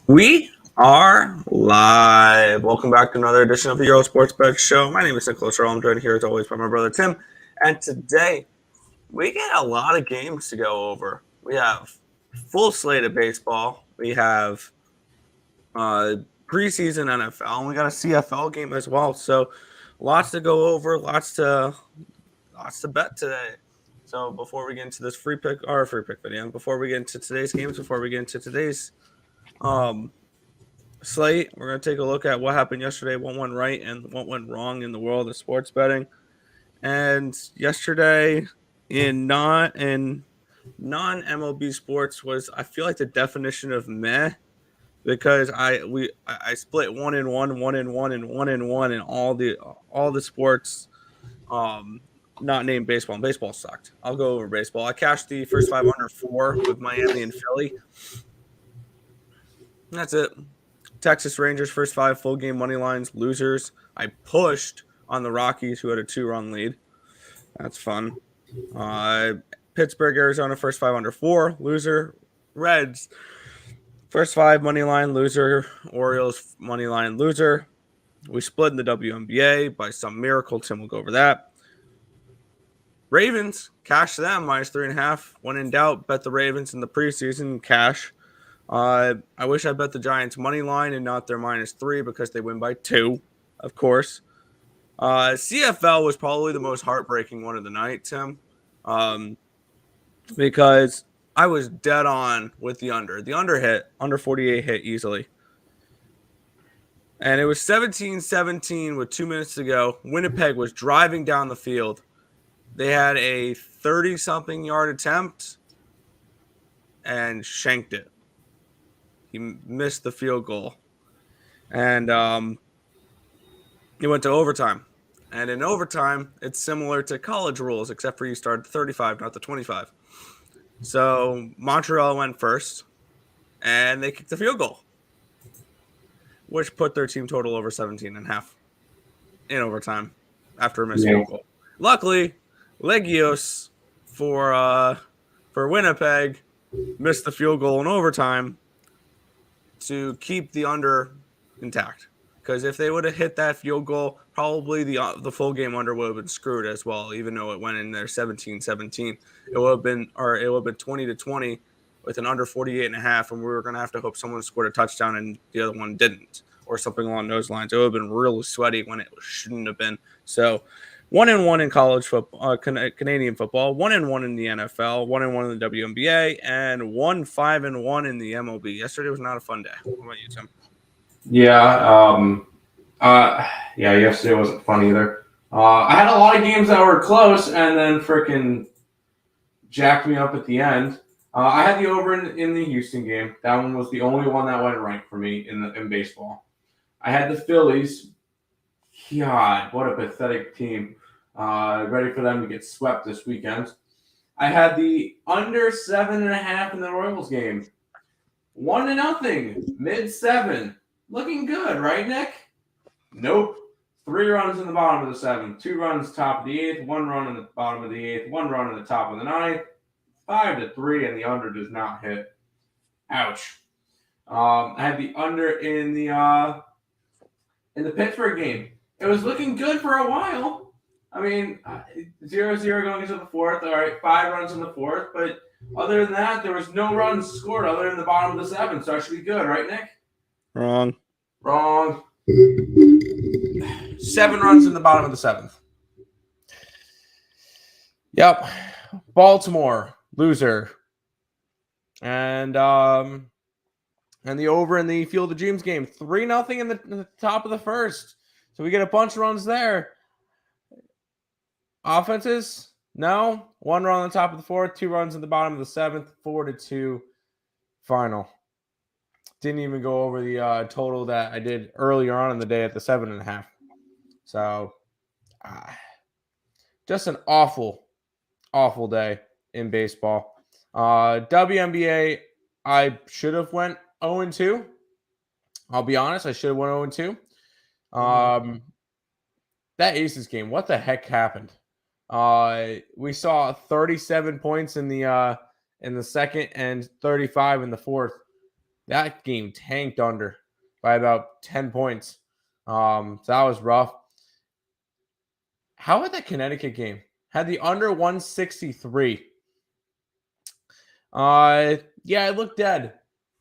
We are live. Welcome back to another edition of the Earle Sports Bet Show. My name is Nicholas Earle. I'm joined here as always by my brother Tim. And today we get a lot of games to go over. We have full slate of baseball. We have preseason NFL, and we got a CFL game as well. So lots to go over, lots to bet today. So before we get into this free pick video, before we get into today's games, before we get into today's slate, we're going to take a look at what happened yesterday, what went right and what went wrong in the world of sports betting. And yesterday in non MLB sports was, I feel like, the definition of meh, because I split 1 and 1, 1 and 1, and 1 and 1 in all the sports not named baseball, and baseball sucked. I'll go over baseball. I cashed the first 5 under 4 with Miami and Philly. That's it. Texas Rangers first 5 full game money lines, losers. I pushed on the Rockies, who had a 2-run lead. That's fun. Pittsburgh, Arizona first 5 under 4, loser. Reds first 5 money line, loser. Orioles money line, loser. We split in the WNBA by some miracle. Tim will go over that. Ravens, cash them minus 3.5. When in doubt, bet the Ravens in the preseason, cash. I wish I bet the Giants money line and not their -3 because they win by 2, of course. CFL was probably the most heartbreaking one of the night, Tim, because I was dead on with the under. The under 48 hit easily. And it was 17-17 with 2 minutes to go. Winnipeg was driving down the field. They had a 30-something yard attempt and shanked it. He missed the field goal. And it went to overtime. And in overtime, it's similar to college rules, except for you start at 35, not the 25. So Montreal went first, and they kicked the field goal, which put their team total over 17.5 in overtime after a missed field goal. Luckily, Legios for Winnipeg missed the field goal in overtime to keep the under intact. Because if they would have hit that field goal, probably the full game under would have been screwed as well, even though it went in there 17-17. It would have been 20-20 with an under 48.5, and we were going to have to hope someone scored a touchdown and the other one didn't, or something along those lines. It would have been really sweaty when it shouldn't have been. So 1-1 in college football, Canadian football, 1-1 in the NFL, 1-1 in the WNBA, and 5-1 in the MLB. Yesterday was not a fun day. What about you, Tim? Yesterday wasn't fun either. I had a lot of games that were close and then freaking jacked me up at the end. I had the over in the Houston game. That one was the only one that went right for me in baseball. I had the Phillies. God, what a pathetic team. Ready for them to get swept this weekend. I had the under 7.5 in the Royals game. 1-0, mid-7. Looking good, right, Nick? Nope. 3 runs in the bottom of the 7th, 2 runs top of the 8th, 1 run in the bottom of the 8th, 1 run in the top of the 9th, 5-3, and the under does not hit. Ouch. I had the under in the Pittsburgh game. It was looking good for a while. I mean, 0-0 going into the 4th. All right, 5 runs in the 4th, but other than that, there was no runs scored other than the bottom of the 7th, so I should be good, right, Nick? Wrong. 7 runs in the bottom of the 7th. Yep. Baltimore, loser. And the over in the Field of Dreams game, 3-0 in the top of the 1st. So we get a bunch of runs there. Offenses, no. 1 run on the top of the 4th, 2 runs in the bottom of the 7th, 4-2 final. Didn't even go over the total that I did earlier on in the day at the 7.5. So just an awful day in baseball. WNBA, I should have went 0-2. I'll be honest, I should have went 0-2. That Aces game, what the heck happened? We saw 37 points in the second and 35 in the 4th. That game tanked under by about 10 points. So that was rough. How about that Connecticut game? Had the under 163. Yeah, it looked dead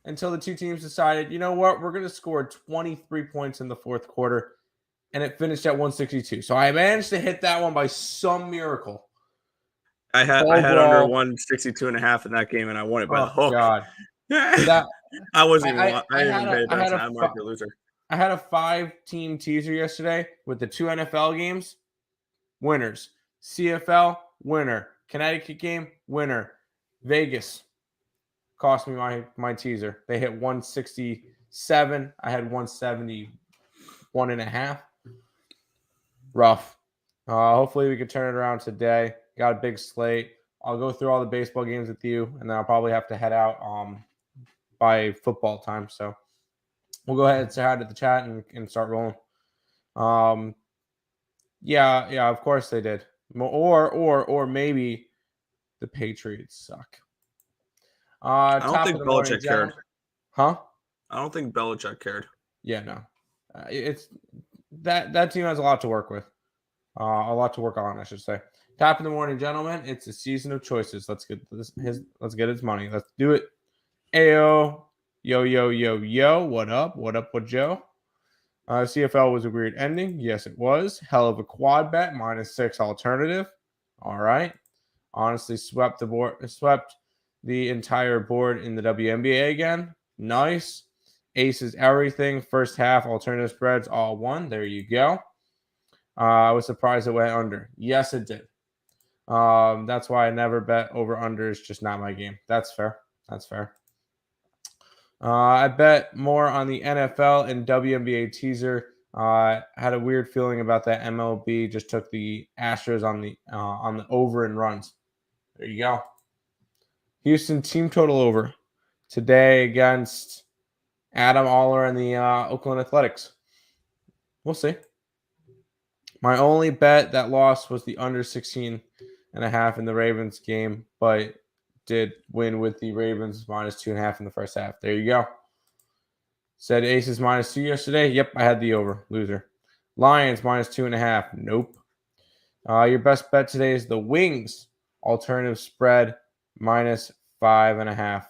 until the two teams decided, you know what, we're going to score 23 points in the fourth quarter, and it finished at 162. So I managed to hit that one by some miracle. I had under 162 and a half in that game, and I won it by the hook. God. So that I wasn't even. I didn't even pay attention. I marked the loser. I had a 5-team teaser yesterday with the 2 NFL games. Winners. CFL, winner. Connecticut game, winner. Vegas cost me my teaser. They hit 167. I had 171 and a half. Rough. Hopefully we could turn it around today. Got a big slate. I'll go through all the baseball games with you, and then I'll probably have to head out by football time. So we'll go ahead and say hi to the chat and start rolling. Yeah, of course they did. Or maybe the Patriots suck. I don't think Belichick cared. Huh? I don't think Belichick cared. Yeah, no. It's that team has a lot to work with. A lot to work on, I should say. Top in the morning, gentlemen. It's a season of choices. Let's get his money. Let's do it. Ayo, yo. What up? What Joe? CFL was a weird ending. Yes, it was. Hell of a quad bet. -6 alternative. All right. Honestly, swept the entire board in the WNBA again. Nice. Aces everything. First half alternative spreads all won. There you go. I was surprised it went under. Yes, it did. That's why I never bet over under. It's just not my game. That's fair. I bet more on the NFL and WNBA teaser. Had a weird feeling about that. MLB just took the Astros on the over and runs. There you go. Houston team total over today against Adam Aller and the Oakland Athletics. We'll see. My only bet that lost was the under 16.5 in the Ravens game, but did win with the Ravens -2.5 in the first half. There you go. Said Aces -2 yesterday. Yep, I had the over. Loser. Lions -2.5. Nope. Your best bet today is the Wings alternative spread -5.5.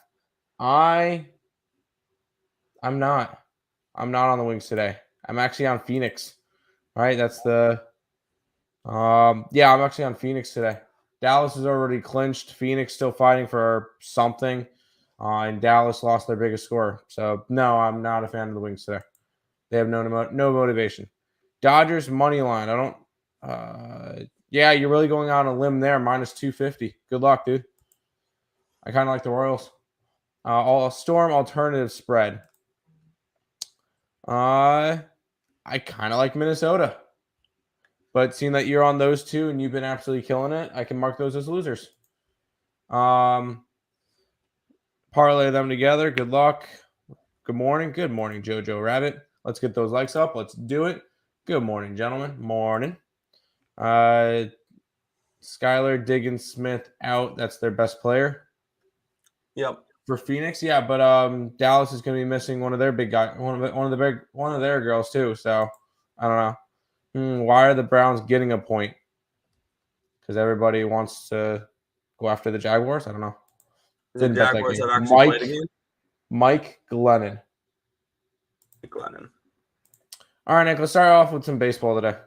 I'm not on the Wings today. I'm actually on Phoenix. All right, that's the I'm actually on Phoenix today. Dallas is already clinched. Phoenix still fighting for something. And Dallas lost their biggest scorer. So, no, I'm not a fan of the Wings today. They have no motivation. Dodgers money line. I don't you're really going on a limb there. -250. Good luck, dude. I kind of like the Royals. Storm alternative spread. I kind of like Minnesota. But seeing that you're on those two and you've been absolutely killing it, I can mark those as losers. Parlay them together. Good luck. Good morning. Good morning, Jojo Rabbit. Let's get those likes up. Let's do it. Good morning, gentlemen. Morning. Skylar Diggins Smith out. That's their best player. Yep. For Phoenix, yeah, but Dallas is going to be missing one of their big guys, one of their girls too. So I don't know. Why are the Browns getting a point? Because everybody wants to go after the Jaguars? I don't know. The Jaguars have actually played a game? Mike Glennon. All right, Nick, let's start off with some baseball today.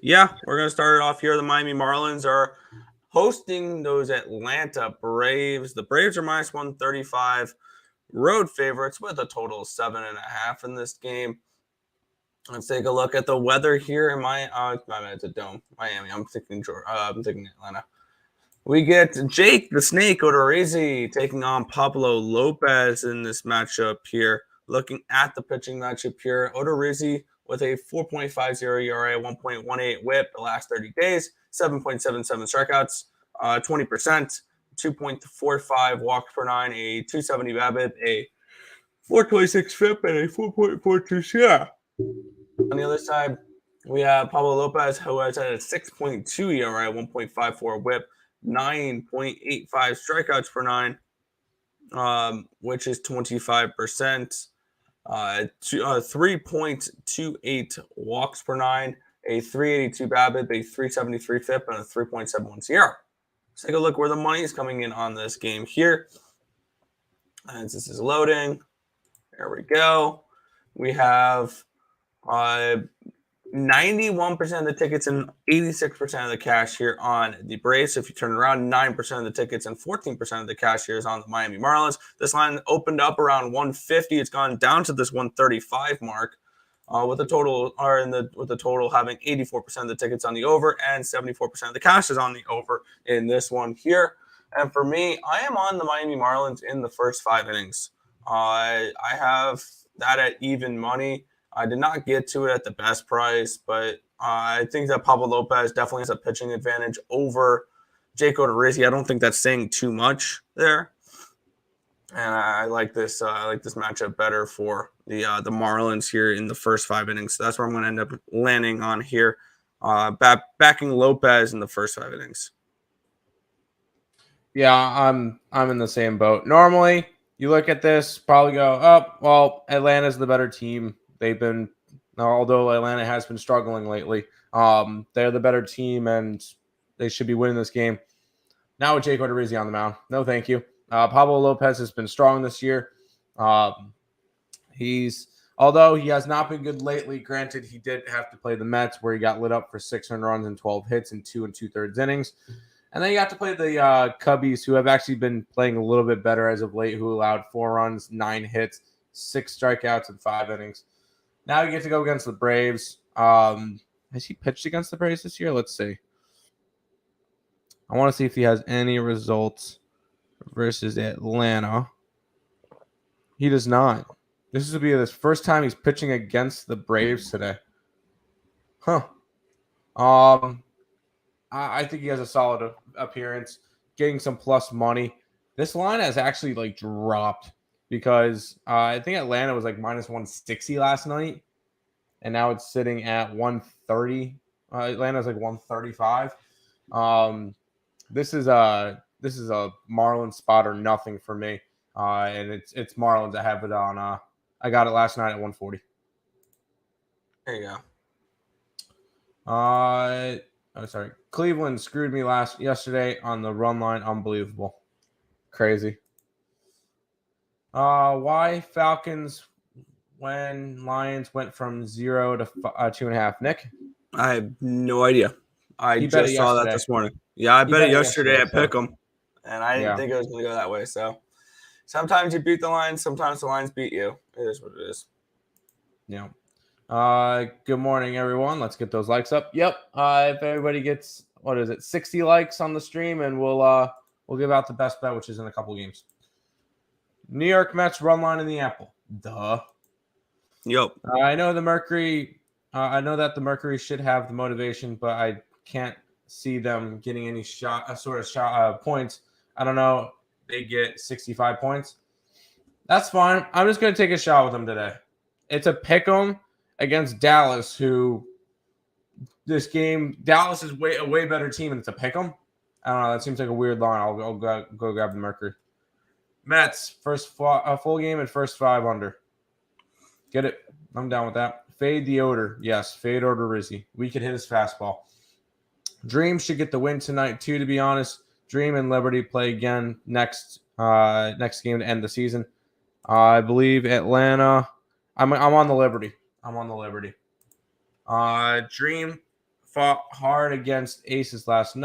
Yeah, we're going to start it off here. The Miami Marlins are hosting those Atlanta Braves. The Braves are -135 road favorites with a total of 7.5 in this game. Let's take a look at the weather here in it's a dome. Miami. I'm thinking Atlanta. We get Jake the Snake Odorizzi taking on Pablo Lopez in this matchup here. Looking at the pitching matchup here, Odorizzi with a 4.50 ERA, 1.18 WHIP the last 30 days, 7.77 strikeouts, 20%, 2.45 walks per nine, a 270 BABIP, a 426 FIP, and a 4.42 SIA. On the other side, we have Pablo Lopez, who has had a 6.2 ERA, 1.54 WHIP, 9.85 strikeouts per nine, which is 25%. 3.28 walks per nine, a 382 BABIP, a 373 FIP, and a 3.71 SIERA. Let's take a look where the money is coming in on this game here. As this is loading, there we go. We have 91% of the tickets and 86% of the cash here on the Braves. If you turn around, 9% of the tickets and 14% of the cash here is on the Miami Marlins. This line opened up around 150. It's gone down to this 135 mark, with the total having 84% of the tickets on the over and 74% of the cash is on the over in this one here. And for me, I am on the Miami Marlins in the first 5 innings. I have that at even money. I did not get to it at the best price, but I think that Pablo Lopez definitely has a pitching advantage over Jake Odorizzi. I don't think that's saying too much there, and I like this. I like this matchup better for the Marlins here in the first 5 innings. So that's where I'm going to end up landing on here, backing Lopez in the first 5 innings. Yeah, I'm in the same boat. Normally, you look at this, probably go, oh, well, Atlanta's the better team. They've been, although Atlanta has been struggling lately, they're the better team and they should be winning this game. Now with Jake Odorizzi on the mound, no thank you. Pablo Lopez has been strong this year. Although he has not been good lately, granted, he did have to play the Mets where he got lit up for 600 runs and 12 hits in 2 2/3 innings. And then you got to play the Cubbies, who have actually been playing a little bit better as of late, who allowed 4 runs, 9 hits, 6 strikeouts in 5 innings. Now you get to go against the Braves. Has he pitched against the Braves this year? Let's see. I want to see if he has any results versus Atlanta. He does not. This will be his first time he's pitching against the Braves today. Huh. I think he has a solid appearance, getting some plus money. This line has actually dropped because I think Atlanta was minus 160 last night, and now it's sitting at 130. Atlanta's 135. This is a Marlins spot or nothing for me, and it's Marlins. I have it on. I got it last night at 140. There you go. Sorry. Cleveland screwed me yesterday on the run line. Unbelievable. Crazy. Why Falcons when Lions went from 0 to 2.5? Nick? I have no idea. I just saw that this morning. Yeah, I bet it yesterday at Pick'em, and I didn't think it was going to go that way. So sometimes you beat the Lions, sometimes the Lions beat you. It is what it is. Yeah. Good morning, everyone. Let's get those likes up. Yep. If everybody gets 60 likes on the stream, and we'll give out the best bet, which is in a couple games. New York Mets run line in the Apple. Duh. Yep. I know the Mercury. I know that the Mercury should have the motivation, but I can't see them getting any points. I don't know. They get 65 points. That's fine. I'm just going to take a shot with them today. It's a pick'em against Dallas, who this game, Dallas is a way better team, and it's a pick'em. I don't know. That seems like a weird line. I'll go grab the Mercury. Mets, first full game and first 5 under. Get it. I'm down with that. Fade the odor. Yes, fade Odorizzi. We could hit his fastball. Dream should get the win tonight, too, to be honest. Dream and Liberty play again next game to end the season. I believe Atlanta. I'm on the Liberty. Dream fought hard against Aces last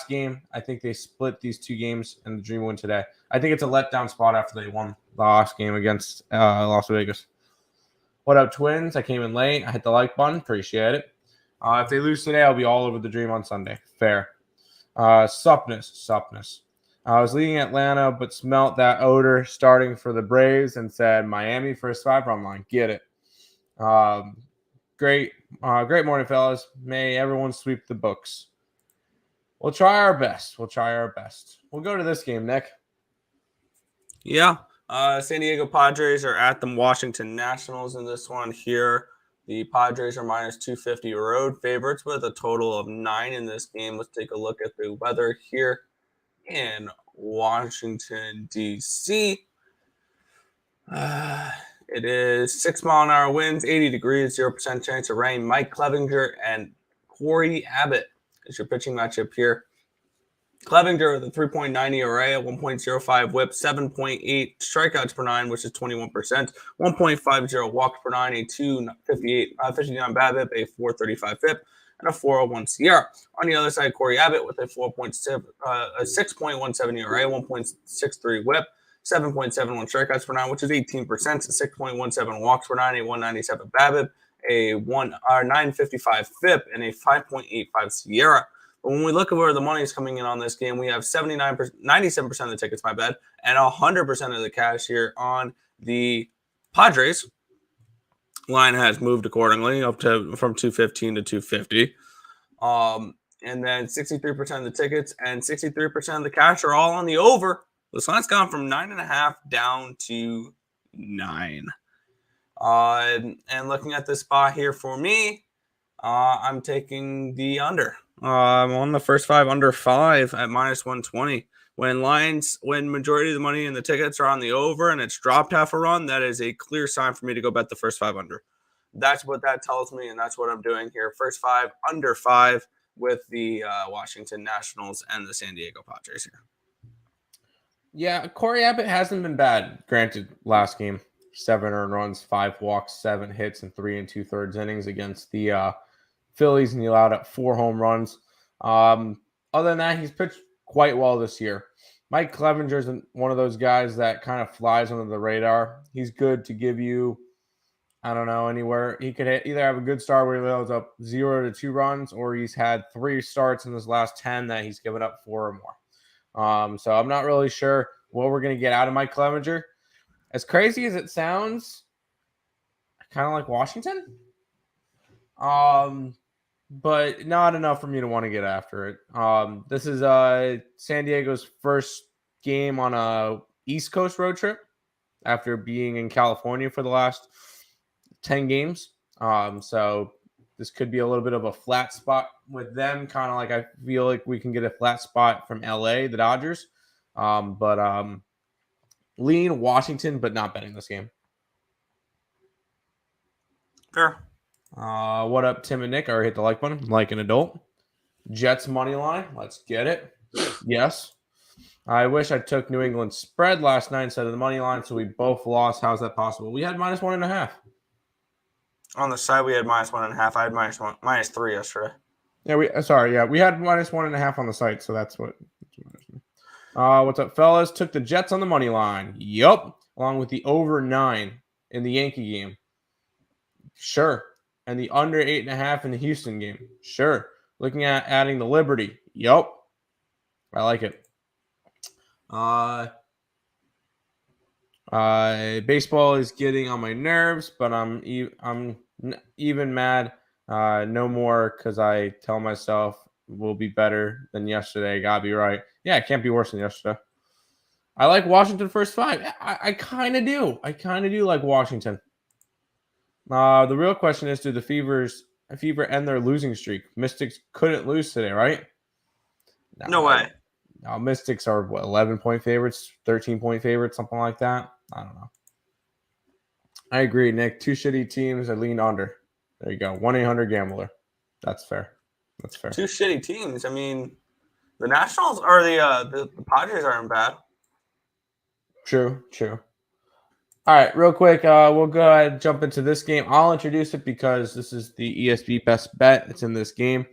game. I think they split these 2 games, and the Dream win today. I think it's a letdown spot after they won the last game against Las Vegas. What up, Twins? I came in late. I hit the like button. Appreciate it. If they lose today, I'll be all over the Dream on Sunday. Fair. Suppness. I was leading Atlanta, but smelt that odor starting for the Braves and said, Miami first 5 run line. Get it. Great morning, fellas. May everyone sweep the books. We'll try our best. We'll go to this game, Nick. Yeah. San Diego Padres are at the Washington Nationals in this one here. The Padres are minus 250 road favorites with a total of 9 in this game. Let's take a look at the weather here in Washington, D.C. It is 6 mile an hour winds, 80 degrees, 0% chance of rain. Mike Clevinger and Corey Abbott is your pitching matchup here. Clevinger with a 3.9 ERA, a 1.05 whip, 7.8 strikeouts per nine, which is 21%, 1.50 walks per nine, a 258 59 BABIP, a 435 FIP, and a 401 Sierra. On the other side, Corey Abbott with a 6.17 ERA, 1.63 whip, 7.71 strikeouts per nine, which is 18%, 6.17 walks per nine, a 197 BABIP, a 955 FIP, and a 5.85 Sierra. But when we look at where the money is coming in on this game, we have 97% of the tickets, and 100% of the cash here on the Padres. Line has moved accordingly up to from 215 to 250. And then 63% of the tickets and 63% of the cash are all on the over. This line's gone from 9.5 down to 9. And looking at this spot here for me, I'm taking the under. I'm on the first 5 under 5 at minus 120. When majority of the money and the tickets are on the over and it's dropped half a run, that is a clear sign for me to go bet the first 5 under. That's what that tells me, and that's what I'm doing here. First 5 under 5 with the Washington Nationals and the San Diego Padres here. Yeah, Corey Abbott hasn't been bad. Granted, last game, 7 earned runs, 5 walks, 7 hits, and 3 2/3 innings against the Phillies, and he allowed up 4 home runs. Other than that, he's pitched quite well this year. Mike Clevinger is one of those guys that kind of flies under the radar. He's good to give you, I don't know, anywhere. He could either have a good start where he loads up 0 to 2 runs, or he's had 3 starts in his last 10 that he's given up 4 or more. So I'm not really sure what we're going to get out of Mike Clevinger. As crazy as it sounds, I kind of like Washington. But not enough for me to want to get after it. This is San Diego's first game on a East Coast road trip after being in California for the last 10 games. So this could be a little bit of a flat spot with them, kind of like I feel like we can get a flat spot from LA, the Dodgers. But lean Washington, but not betting this game. Fair. What up, Tim and Nick? I already hit the like button, like an adult. Jets money line. Let's get it. Yes. I wish I took New England spread last night instead of the money line, so we both lost. How's that possible? We had minus 1.5. On the side, we had minus 1.5. I had minus 3 yesterday. Yeah, we had minus 1.5 on the site, so that's what. What's up, fellas? Took the Jets on the money line. Yup. Along with the over 9 in the Yankee game. Sure. And the under 8.5 in the Houston game. Sure. Looking at adding the Liberty. Yup. I like it. Baseball is getting on my nerves, but I'm even mad. No more, because I tell myself we'll be better than yesterday. Gotta be right. Yeah, it can't be worse than yesterday. I like Washington first 5. I kind of do. I kind of do like Washington. The real question is, do the Fever end their losing streak? Mystics couldn't lose today, right? No way. No, Mystics are 11-point favorites, 13-point favorites, something like that. I don't know. I agree, Nick. 2 shitty teams. I lean under. There you go. 1-800-GAMBLER. That's fair. 2 shitty teams. I mean, the Nationals or the Padres aren't bad. True. All right, real quick, we'll go ahead and jump into this game. I'll introduce it because this is the ESB best bet. It's in this game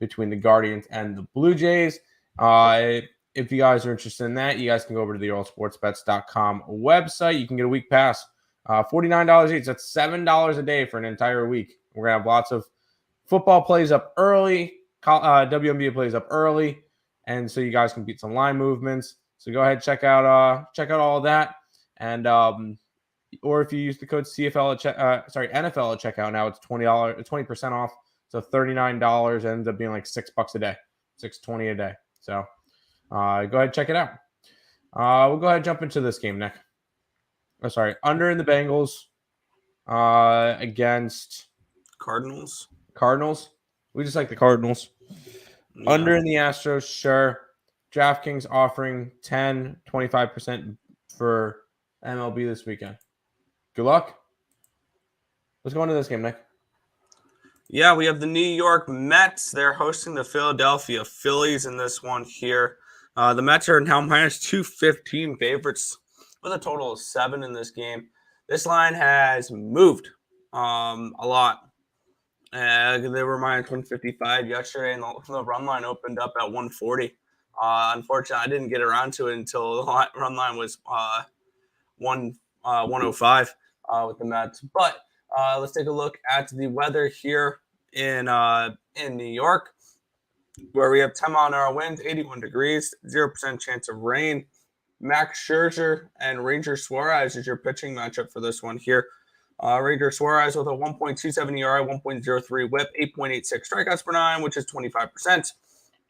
between the Guardians and the Blue Jays. If you guys are interested in that, you guys can go over to the EarleSportsBets.com website. You can get a week pass, $49 each. That's $7 a day for an entire week. We're going to have lots of football plays up early, WNBA plays up early, and so you guys can beat some line movements. So go ahead, check out all of that. And or if you use the code CFL NFL at checkout, now it's $20 off. So $39 ends up being like $6 a day, $6.20 a day. So go ahead and check it out. We'll go ahead and jump into this game, Nick. Under in the Bengals against Cardinals. We just like the Cardinals. Yeah. Under in the Astros, sure. DraftKings offering 25% for MLB this weekend. Good luck. Let's go into this game, Nick. Yeah, we have the New York Mets. They're hosting the Philadelphia Phillies in this one here. The Mets are now minus 215 favorites with a total of 7 in this game. This line has moved a lot. They were minus 155 yesterday, and the run line opened up at 140. Unfortunately, I didn't get around to it until the run line was 105 with the Mets. But let's take a look at the weather here in New York, where we have 10-mile-an-hour winds, 81 degrees, 0% chance of rain. Max Scherzer and Ranger Suarez is your pitching matchup for this one here. Ranger Suarez with a 1.27 ERA, 1.03 WHIP, 8.86 strikeouts per 9, which is 25%.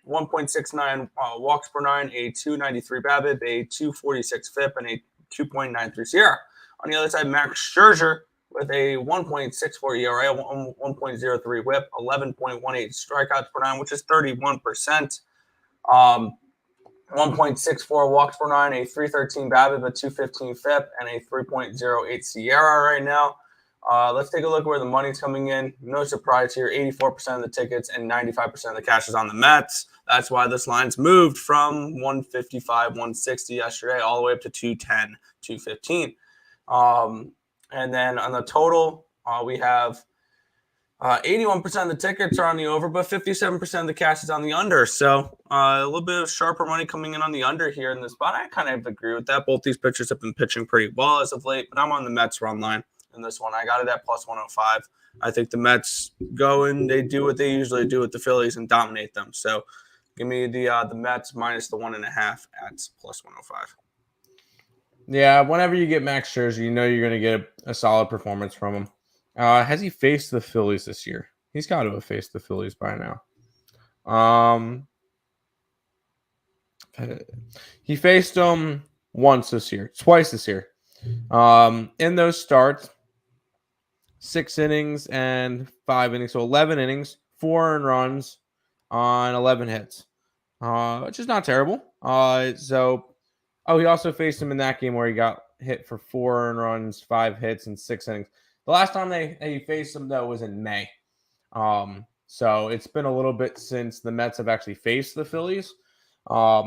1.69 walks per 9, a 2.93 BABIP, a 2.46 FIP, and a 2.93 SIERA. On the other side, Max Scherzer with a 1.64 ERA, 1.03 WHIP, 11.18 strikeouts per 9, which is 31%. 1.64 walks per 9, a 3.13 BABIP, a 2.15 FIP, and a 3.08 SIERA right now. Let's take a look where the money's coming in. No surprise here, 84% of the tickets and 95% of the cash is on the Mets. That's why this line's moved from 155, 160 yesterday all the way up to 210, 215. And then on the total, we have 81% of the tickets are on the over, but 57% of the cash is on the under. So a little bit of sharper money coming in on the under here in this spot. I kind of agree with that. Both these pitchers have been pitching pretty well as of late, but I'm on the Mets run line in this one. I got it at plus 105. I think the Mets go and they do what they usually do with the Phillies and dominate them. So give me the Mets minus the 1.5 at plus 105. Yeah, whenever you get Max Scherzer, you know you're going to get a solid performance from him. Has he faced the Phillies this year? He's got to have faced the Phillies by now. He faced them twice this year. In those starts, 6 innings and 5 innings, so 11 innings, 4 earned runs on 11 hits, which is not terrible. He also faced him in that game where he got hit for 4 earned runs, 5 hits, and 6 innings. The last time they faced him, though, was in May. So it's been a little bit since the Mets have actually faced the Phillies.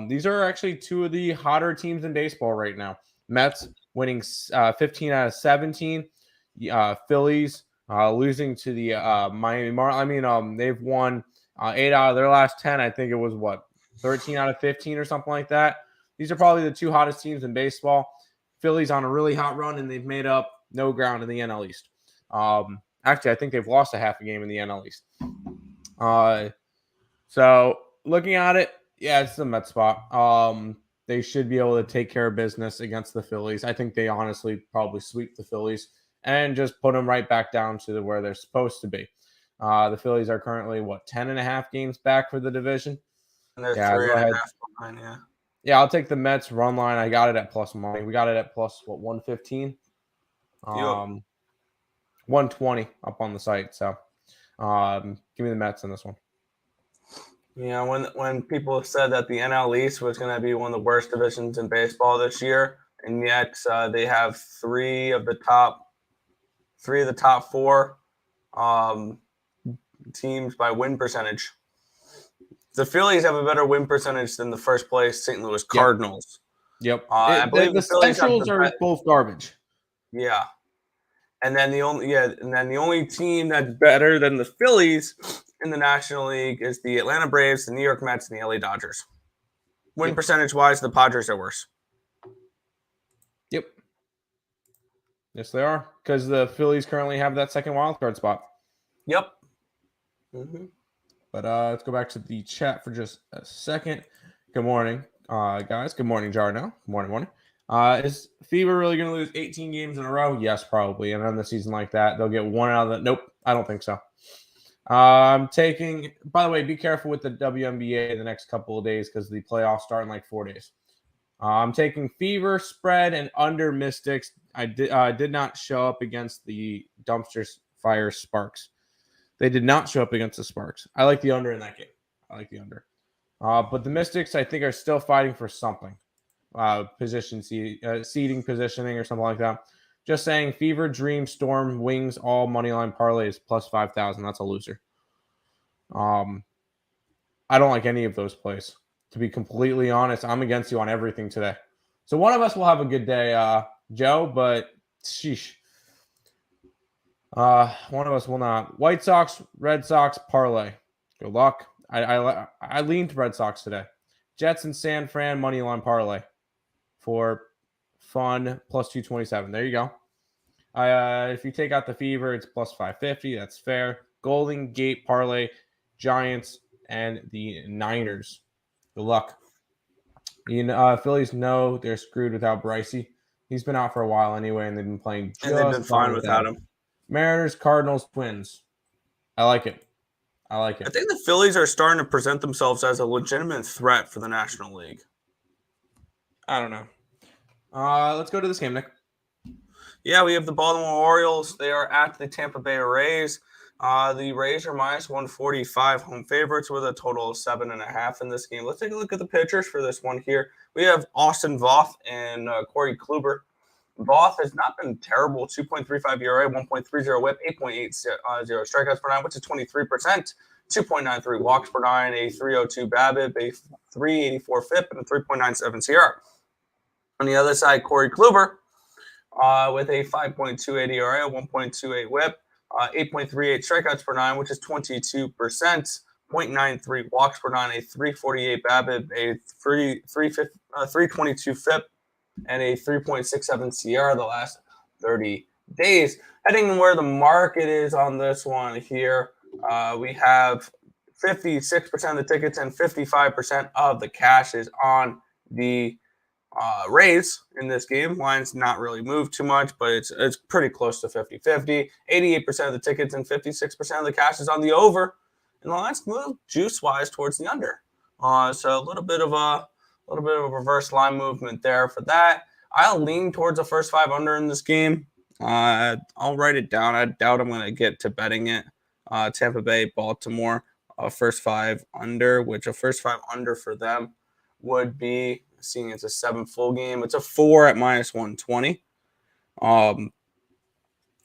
These are actually 2 of the hotter teams in baseball right now. Mets winning 15 out of 17. Phillies losing to the Miami Marlins. They've won 8 out of their last 10. I think it was 13 out of 15 or something like that. These are probably the 2 hottest teams in baseball. Phillies on a really hot run, and they've made up no ground in the NL East. Actually, I think they've lost a half a game in the NL East. So looking at it, yeah, it's the Mets spot. They should be able to take care of business against the Phillies. I think they honestly probably sweep the Phillies and just put them right back down to where they're supposed to be. The Phillies are currently 10.5 games back for the division. And they're 3.5 behind, yeah. Yeah, I'll take the Mets run line. I got it at plus money. We got it at plus 115. 120 up on the site. So give me the Mets in this one. Yeah, when people said that the NL East was going to be one of the worst divisions in baseball this year, and yet they have 3 of the top 4 teams by win percentage. The Phillies have a better win percentage than the first place St. Louis Cardinals. Yep. I believe the Centrals are both garbage. Yeah. And then the only team that's better than the Phillies in the National League is the Atlanta Braves, the New York Mets, and the LA Dodgers. Win percentage wise, the Padres are worse. Yep. Yes, they are, because the Phillies currently have that second wild card spot. Yep. Mm-hmm. But let's go back to the chat for just a second. Good morning, guys. Good morning, Jarno. Good morning. Is Fever really going to lose 18 games in a row? Yes, probably. And end the season like that, they'll get 1 out of the. Nope, I don't think so. I'm taking. By the way, be careful with the WNBA the next couple of days because the playoffs start in 4 days. I'm taking Fever spread and under Mystics. I did not show up against the Dumpster Fire Sparks. They did not show up against the Sparks. I like the under in that game. I like the under. But the Mystics, I think, are still fighting for something. Seeding positioning or something like that. Just saying, Fever, Dream, Storm, Wings, all moneyline parlays plus 5,000. That's a loser. I don't like any of those plays. To be completely honest, I'm against you on everything today. So one of us will have a good day, Joe, but sheesh. One of us will not. White Sox, Red Sox, parlay. Good luck. I leaned Red Sox today. Jets and San Fran, money line parlay for fun, plus 227. There you go. If you take out the Fever, it's plus 550. That's fair. Golden Gate parlay, Giants and the Niners. Good luck. Phillies know they're screwed without Brycey. He's been out for a while anyway, and they've been playing just And they've been fine without him. Mariners, Cardinals, Twins. I like it. I think the Phillies are starting to present themselves as a legitimate threat for the National League. I don't know. Let's go to this game, Nick. Yeah, we have the Baltimore Orioles. They are at the Tampa Bay Rays. The Rays are minus 145 home favorites with a total of 7.5 in this game. Let's take a look at the pitchers for this one here. We have Austin Voth and Corey Kluber. Voth has not been terrible. 2.35 ERA, 1.30 WHIP, 8.80 strikeouts per nine, which is 23%. 2.93 walks per nine, a 3.02 BABIP, a 3.84 FIP, and a 3.97 CR. On the other side, Corey Kluber with a 5.28 ERA, 1.28 WHIP, 8.38 strikeouts per nine, which is 22%. 0.93 walks per nine, a 3.48 BABIP, a 3.22 FIP, and a 3.67 CR the last 30 days. Heading where the market is on this one here, we have 56% of the tickets and 55% of the cash is on the Rays in this game. Line's not really moved too much, but it's pretty close to 50-50. 88% of the tickets and 56% of the cash is on the over, and the line's moved juice-wise towards the under. So a little bit of a reverse line movement there for that. I'll lean towards the first 5 under in this game. I'll write it down. I doubt I'm going to get to betting it. Tampa Bay, Baltimore, first 5 under, which a first 5 under for them would be, seeing it's a 7 full game. It's a 4 at minus 120,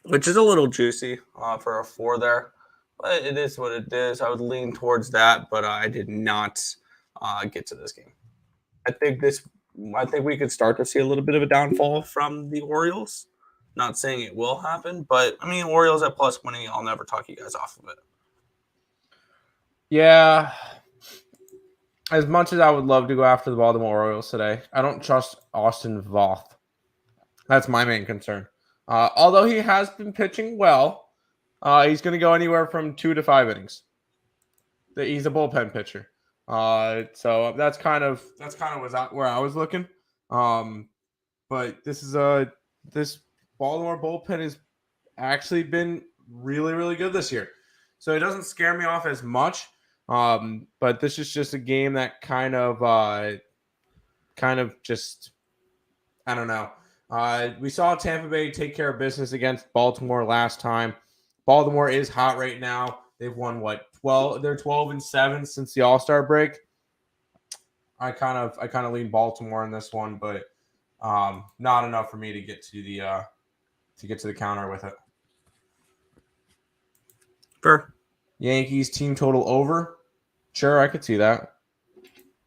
which is a little juicy for a 4 there. But it is what it is. I would lean towards that, but I did not get to this game. I think we could start to see a little bit of a downfall from the Orioles. Not saying it will happen, but I mean, Orioles at plus money, I'll never talk you guys off of it. Yeah. As much as I would love to go after the Baltimore Orioles today, I don't trust Austin Voth. That's my main concern. Although he has been pitching well, he's going to go anywhere from 2 to 5 innings. He's a bullpen pitcher. So that's kind of where I was looking. But this Baltimore bullpen has actually been really, really good this year. So it doesn't scare me off as much. But this is just a game that kind of just, I don't know. We saw Tampa Bay take care of business against Baltimore last time. Baltimore is hot right now. They've won 12? They're 12-7 since the All-Star break. I kind of lean Baltimore in this one, but not enough for me to get to the counter with it. Sure. Yankees team total over. Sure, I could see that.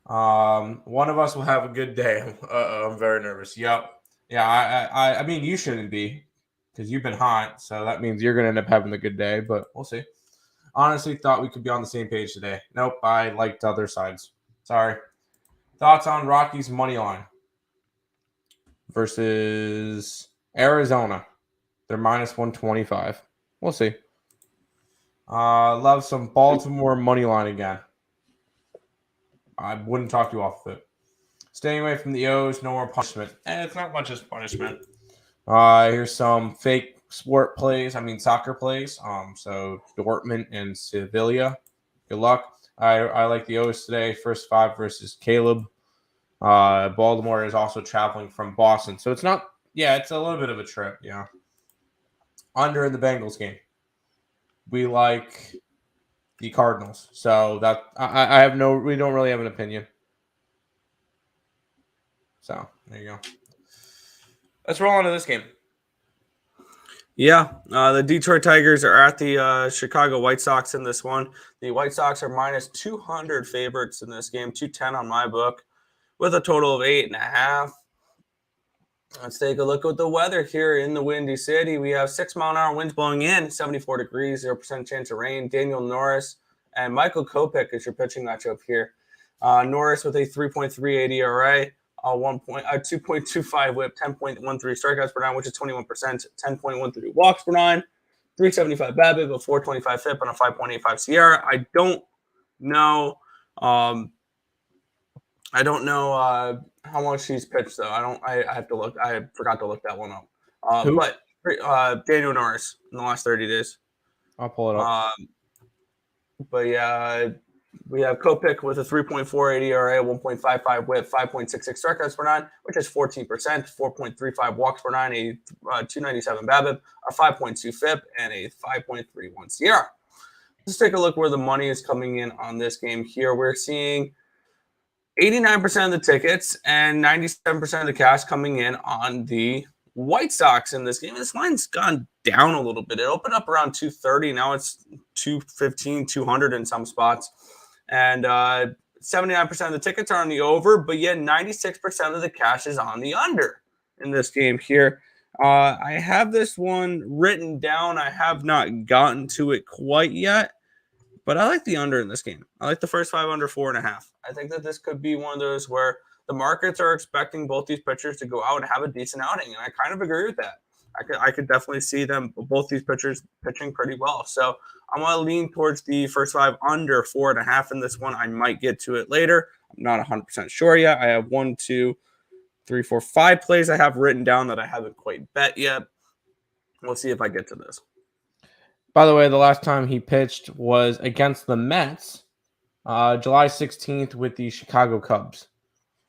One of us will have a good day. I'm very nervous. Yep. Yeah, I mean, you shouldn't be because you've been hot, so that means you're going to end up having a good day, but we'll see. Honestly, thought we could be on the same page today. Nope, I liked other sides. Sorry. Thoughts on Rockies money line versus Arizona. They're minus 125. We'll see. Love some Baltimore money line again. I wouldn't talk you off of it. Staying away from the O's, no more punishment. It's not much as punishment. Here's some fake soccer plays. So Dortmund and Sevilla. Good luck. I like the O's today. First 5 versus Caleb. Baltimore is also traveling from Boston. So it's not, it's a little bit of a trip. Yeah. Under in the Bengals game. We like the Cardinals. So that I have we don't really have an opinion. So there you go. Let's roll on to this game. Yeah, the Detroit Tigers are at the Chicago White Sox in this one. The White Sox are minus 200 favorites in this game, 210 on my book, with a total of 8.5. Let's take a look at the weather here in the Windy City. We have 6-mile-an-hour winds blowing in, 74 degrees, 0% chance of rain. Daniel Norris and Michael Kopech is your pitching matchup here. Norris with a 3.38 ERA. 2.25 whip, 10.13 strikeouts per nine, which is 21%, 10.13 walks per nine, 375 BABIP, a 425 FIP, and a 5.85 SIERA. I don't know how much he's pitched though. I have to look. I forgot to look that one up. But Daniel Norris in the last 30 days. I'll pull it up. But yeah. We have Kopech with a 3.48 ERA, 1.55 whip, 5.66 strikeouts per nine, which is 14%, 4.35 walks per nine, a 297 BABIP, a 5.2 FIP, and a 5.31 SIERA. Let's take a look where the money is coming in on this game here. We're seeing 89% of the tickets and 97% of the cash coming in on the White Sox in this game. This line's gone down a little bit. It opened up around 230. Now it's 215, 200 in some spots. And 79% of the tickets are on the over, but yet 96% of the cash is on the under in this game here. I have this one written down. I have not gotten to it quite yet, but I like the under in this game. I like the first 5 under 4.5. I think that this could be one of those where the markets are expecting both these pitchers to go out and have a decent outing, and I kind of agree with that. I could definitely see both these pitchers pitching pretty well. So I'm going to lean towards the first 5 under 4.5 in this one. I might get to it later. I'm not 100% sure yet. I have 1, 2, 3, 4, 5 plays I have written down that I haven't quite bet yet. We'll see if I get to this. By the way, the last time he pitched was against the Mets, July 16th with the Chicago Cubs.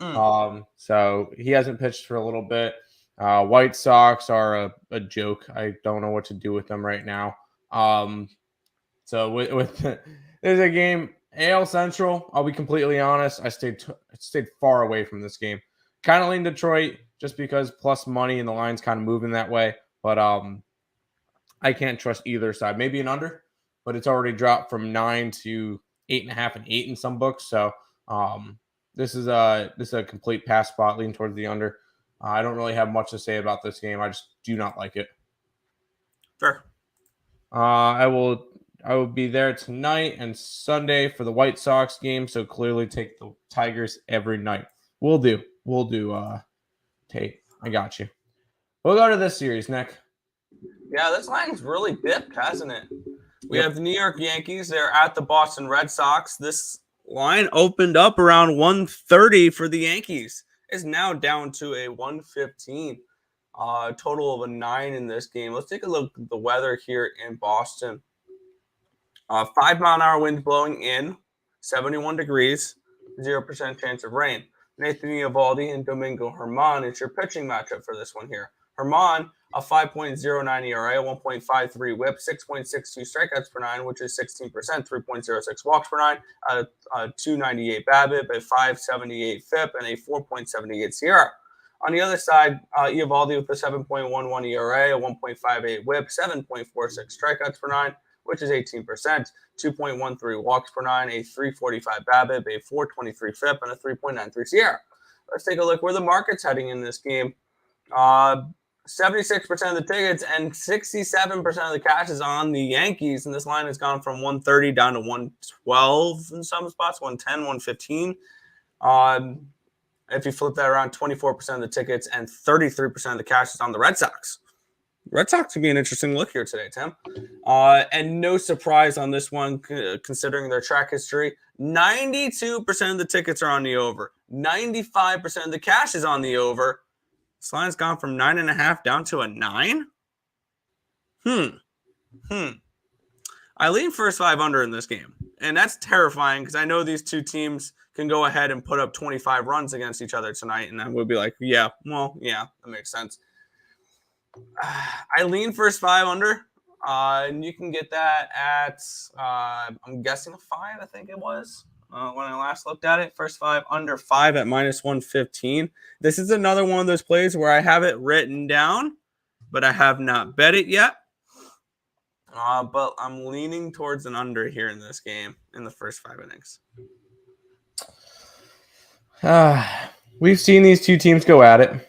So he hasn't pitched for a little bit. White Sox are a joke. I don't know what to do with them right now. So with there's a game, AL Central. I'll be completely honest. I stayed far away from this game. Kind of lean Detroit just because plus money and the line's kind of moving that way. But I can't trust either side. Maybe an under, but it's already dropped from 9 to 8.5 and 8 in some books. So this is a complete pass spot. Lean towards the under. I don't really have much to say about this game. I just do not like it. Fair. I will be there tonight and Sunday for the White Sox game. So clearly take the Tigers every night. We'll do. Tate. I got you. We'll go to this series, Nick. Yeah, this line's really dipped, hasn't it? We have the New York Yankees. They're at the Boston Red Sox. This line opened up around 130 for the Yankees. Is now down to a 115. Total of a 9 in this game. Let's take a look at the weather here in Boston. 5-mile-an-hour wind blowing in, 71 degrees, 0% chance of rain. Nathan Eovaldi and Domingo Germán is your pitching matchup for this one here. Germán, a 5.09 ERA, 1.53 whip, 6.62 strikeouts per nine, which is 16%, 3.06 walks per nine, a 298 BABIP, a 578 FIP, and a 4.78 SIERA. On the other side, Eovaldi with a 7.11 ERA, a 1.58 whip, 7.46 strikeouts per nine, which is 18%, 2.13 walks per nine, a 345 BABIP, a 423 FIP, and a 3.93 SIERA. Let's take a look where the market's heading in this game. 76% of the tickets and 67% of the cash is on the Yankees, and this line has gone from 130 down to 112 in some spots, 110, 115. If you flip that around, 24% of the tickets and 33% of the cash is on the Red Sox. Red Sox could be an interesting look here today, Tim. And no surprise on this one, considering their track history. 92% of the tickets are on the over. 95% of the cash is on the over. This line's gone from 9.5 down to a 9. I lean first 5 under in this game. And that's terrifying because I know these two teams can go ahead and put up 25 runs against each other tonight. And I would be like, yeah, that makes sense. I lean first 5 under. And you can get that at, I'm guessing a 5, I think it was. When I last looked at it, first 5 under 5 at minus 115. This is another one of those plays where I have it written down, but I have not bet it yet. But I'm leaning towards an under here in this game in the first 5 innings. We've seen these two teams go at it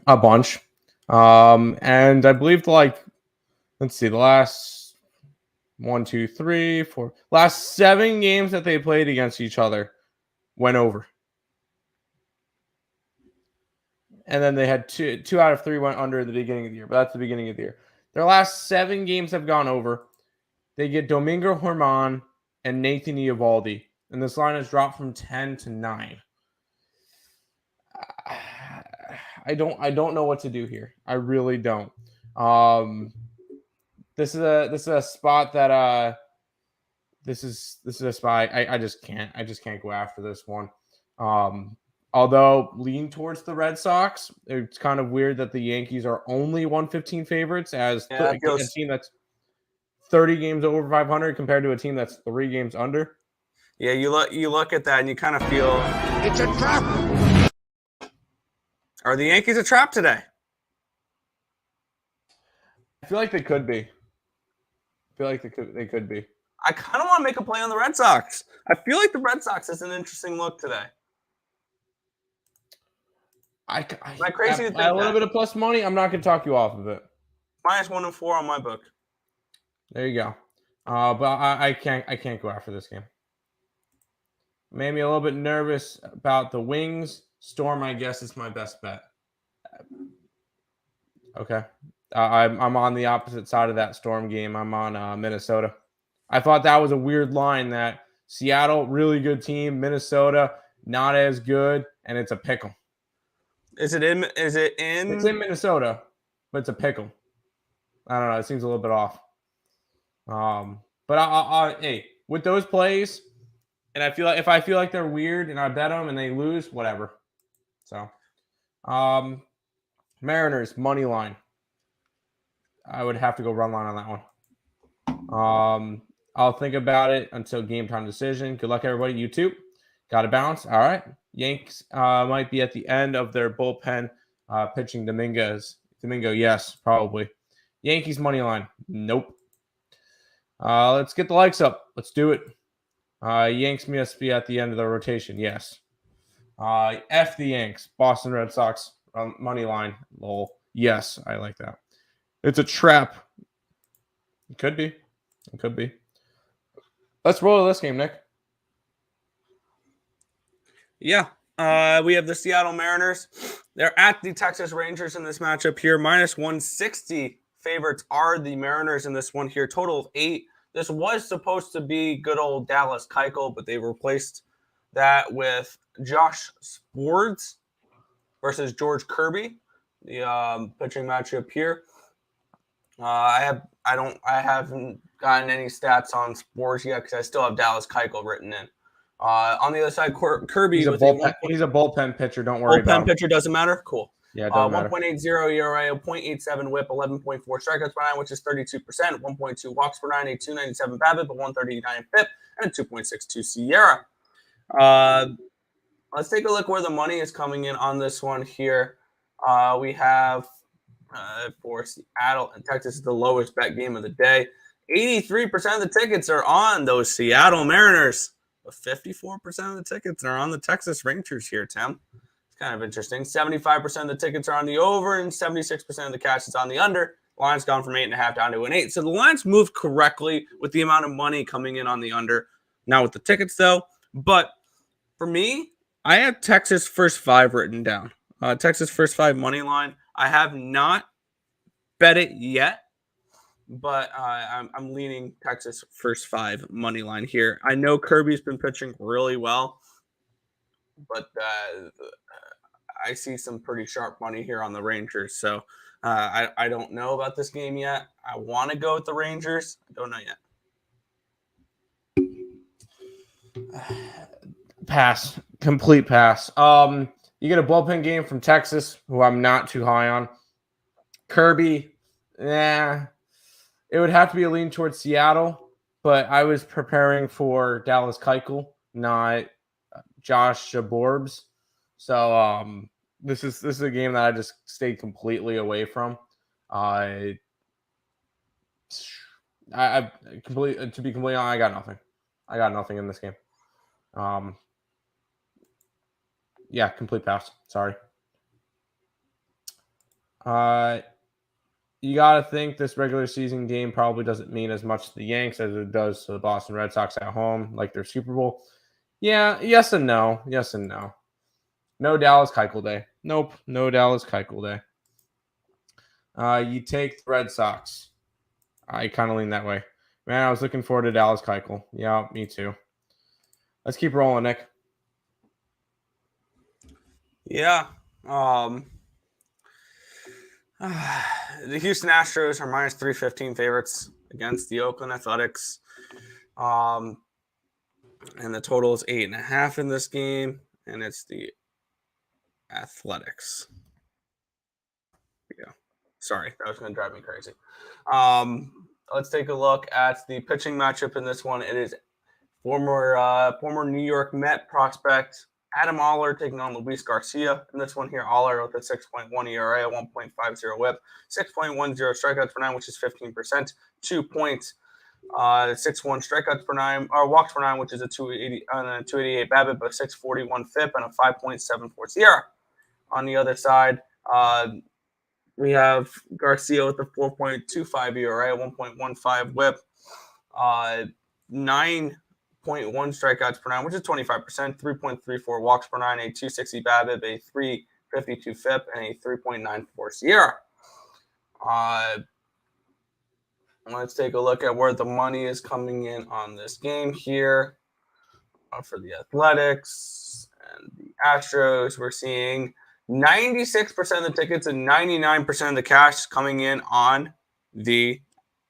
a bunch. And I believe let's see, the last last 7 games that they played against each other went over. And then they had 2 out of 3 went under at the beginning of the year, but that's the beginning of the year. Their last 7 games have gone over. They get Domingo Germán and Nathan Eovaldi, and this line has dropped from 10 to 9. I don't know what to do here. I really don't. This is a spot that this is a spot I just can't go after this one. Although lean towards the Red Sox, it's kind of weird that the Yankees are only 115 favorites as a team that's 30 games over 500 compared to a team that's 3 games under. Yeah, you look at that and you kind of feel it's a trap. Are the Yankees a trap today? I feel like they could be. They could be. I kind of want to make a play on the Red Sox. I feel like the Red Sox is an interesting look today. Am I crazy to think a little bit of plus money? I'm not going to talk you off of it. Minus 1 and 4 on my book. There you go. But I can't go after this game. Made me a little bit nervous about the Wings. Storm, I guess, is my best bet. Okay. I'm on the opposite side of that Storm game. I'm on Minnesota. I thought that was a weird line that Seattle, really good team. Minnesota, not as good, and it's a pickle. Is it in? It's in Minnesota, but it's a pickle. I don't know. It seems a little bit off. But hey, with those plays, and if I feel like they're weird and I bet them and they lose, whatever. So, Mariners money line. I would have to go run line on that one. I'll think about it until game time decision. Good luck, everybody. You too. Got to bounce. All right. Yanks might be at the end of their bullpen pitching Domingo, yes, probably. Yankees money line. Nope. Let's get the likes up. Let's do it. Yanks must be at the end of the rotation. Yes. F the Yanks. Boston Red Sox money line. Lol. Yes, I like that. It's a trap. It could be. Let's roll this game, Nick. Yeah. We have the Seattle Mariners. They're at the Texas Rangers in this matchup here. Minus 160 favorites are the Mariners in this one here. Total of 8. This was supposed to be good old Dallas Keuchel, but they replaced that with Josh Swords versus George Kirby. The pitching matchup here. I haven't gotten any stats on Swords yet because I still have Dallas Keuchel written in. On the other side, Kirby he's a bullpen pitcher. Don't worry about him. Bullpen pitcher doesn't matter. Cool. Yeah, it doesn't matter. 1.80 ERA, 0.87 WHIP, 11.4 strikeouts per 9, which is 32%. 1.2 walks per 9, a 297 BABIP, but 139 FIP, and a 2.62 Sierra. Let's take a look where the money is coming in on this one here. We have for Seattle and Texas, the lowest bet game of the day. 83% of the tickets are on those Seattle Mariners. 54% of the tickets are on the Texas Rangers here, Tim. It's kind of interesting. 75% of the tickets are on the over, and 76% of the cash is on the under. The line's gone from 8.5 down to an 8. So the line's moved correctly with the amount of money coming in on the under. Not with the tickets, though. But for me, I have Texas first 5 written down. Texas first 5 money line. I have not bet it yet. But I'm leaning Texas first 5 money line here. I know Kirby's been pitching really well, but I see some pretty sharp money here on the Rangers. So I don't know about this game yet. I want to go with the Rangers. I don't know yet. Pass. Complete pass. You get a bullpen game from Texas, who I'm not too high on. Kirby, It would have to be a lean towards Seattle, but I was preparing for Dallas Keuchel, not Josh Jaborbs. So this is a game that I just stayed completely away from. I to be completely honest, I got nothing. I got nothing in this game. Yeah, complete pass. Sorry. You got to think this regular season game probably doesn't mean as much to the Yanks as it does to the Boston Red Sox at home, like their Super Bowl. Yeah, yes and no. Yes and no. No Dallas Keuchel Day. Nope, no Dallas Keuchel Day. You take the Red Sox. I kind of lean that way. Man, I was looking forward to Dallas Keuchel. Yeah, me too. Let's keep rolling, Nick. Yeah. The Houston Astros are minus 315 favorites against the Oakland Athletics. And the total is 8.5 in this game, and it's the Athletics. Yeah. Sorry, that was going to drive me crazy. Let's take a look at the pitching matchup in this one. It is former New York Met prospect Adam Oller taking on Luis Garcia. In this one here, Oller with a 6.1 ERA, 1.50 WHIP, 6.10 strikeouts per nine, which is 15%, 2.61 strikeouts per nine, or walks per nine, which is a 288 BABIP, a 641 FIP, and a 5.74 SIERA. On the other side, we have Garcia with a 4.25 ERA, 1.15 WHIP, 9.1 strikeouts per nine, which is 25%, 3.34 walks per nine, a 260 BABIP, a 352 FIP, and a 3.94 SIERA. Let's take a look at where the money is coming in on this game here. For the Athletics and the Astros, we're seeing 96% of the tickets and 99% of the cash coming in on the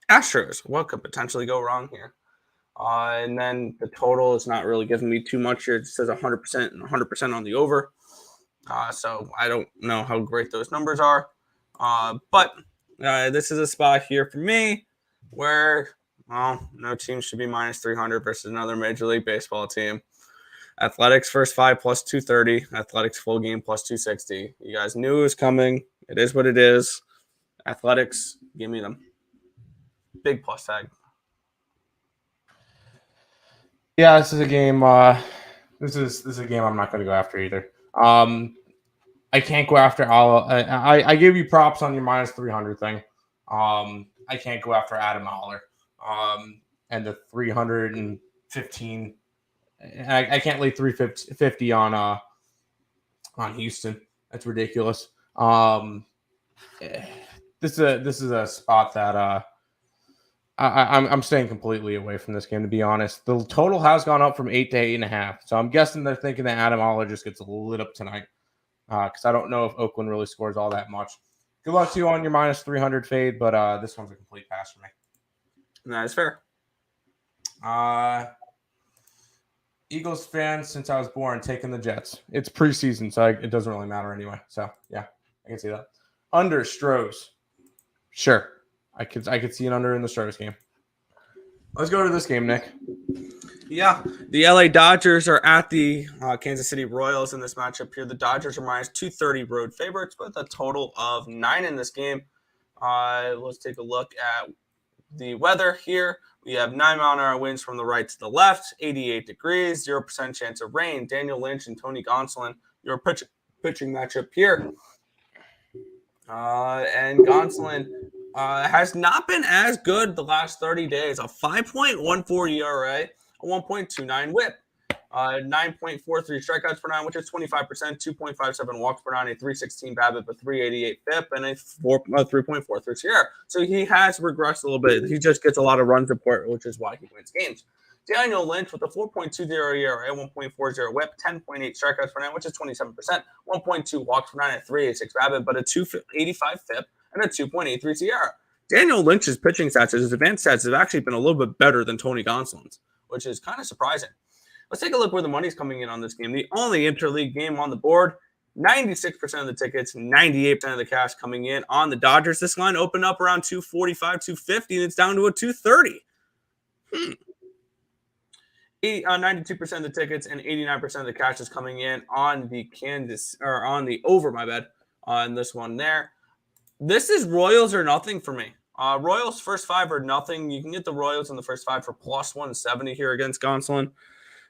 Astros. What could potentially go wrong here? And then the total is not really giving me too much here. It says 100% and 100% on the over. So I don't know how great those numbers are. But this is a spot here for me where, well, no team should be minus 300 versus another Major League Baseball team. Athletics first five plus 230. Athletics full game plus 260. You guys knew it was coming. It is what it is. Athletics, give me them. Big plus tag. Yeah, this is a game. This is a game I'm not going to go after either. I can't go after all. I give you props on your minus 300 thing. I can't go after Adam Oller. And the 315. I can't lay 350 on Houston. That's ridiculous. This is a spot that I'm staying completely away from this game, to be honest. The total has gone up from 8 to 8.5. So I'm guessing they're thinking that Adam Oller just gets lit up tonight. Because I don't know if Oakland really scores all that much. Good luck to you on your minus 300 fade, but this one's a complete pass for me. That is fair. Eagles fan since I was born, taking the Jets. It's preseason, so it doesn't really matter anyway. So, yeah, I can see that. Under Stros. Sure. I could see an under in the Stros game. Let's go to this game, Nick. Yeah, the LA Dodgers are at the Kansas City Royals in this matchup here. The Dodgers are minus 230 road favorites with a total of 9 in this game. Let's take a look at the weather here. We have 9-mile-an-hour winds from the right to the left, 88 degrees, 0% chance of rain. Daniel Lynch and Tony Gonsolin, your pitching matchup here. And Gonsolin has not been as good the last 30 days. A 5.14 ERA, a 1.29 WHIP, 9.43 strikeouts per nine, which is 25%, 2.57 walks per nine, a 316 BABIP, a 388 FIP, and a 3.43 SIERA. So he has regressed a little bit. He just gets a lot of run support, which is why he wins games. Daniel Lynch with a 4.20 ERA, 1.40 WHIP, 10.8 strikeouts per nine, which is 27%, 1.2 walks per nine, a 386 BABIP, but a 285 FIP, and a 2.83 SIERA. Daniel Lynch's pitching stats, his advanced stats, have actually been a little bit better than Tony Gonsolin's, which is kind of surprising. Let's take a look where the money's coming in on this game. The only interleague game on the board, 96% of the tickets, 98% of the cash coming in on the Dodgers. This line opened up around 245, 250, and it's down to a 230. 92% of the tickets and 89% of the cash is coming in on the on the over, my bad, on this one there. This is Royals or nothing for me. Royals first 5 or nothing. You can get the Royals in the first 5 for plus 170 here against Gonsolin.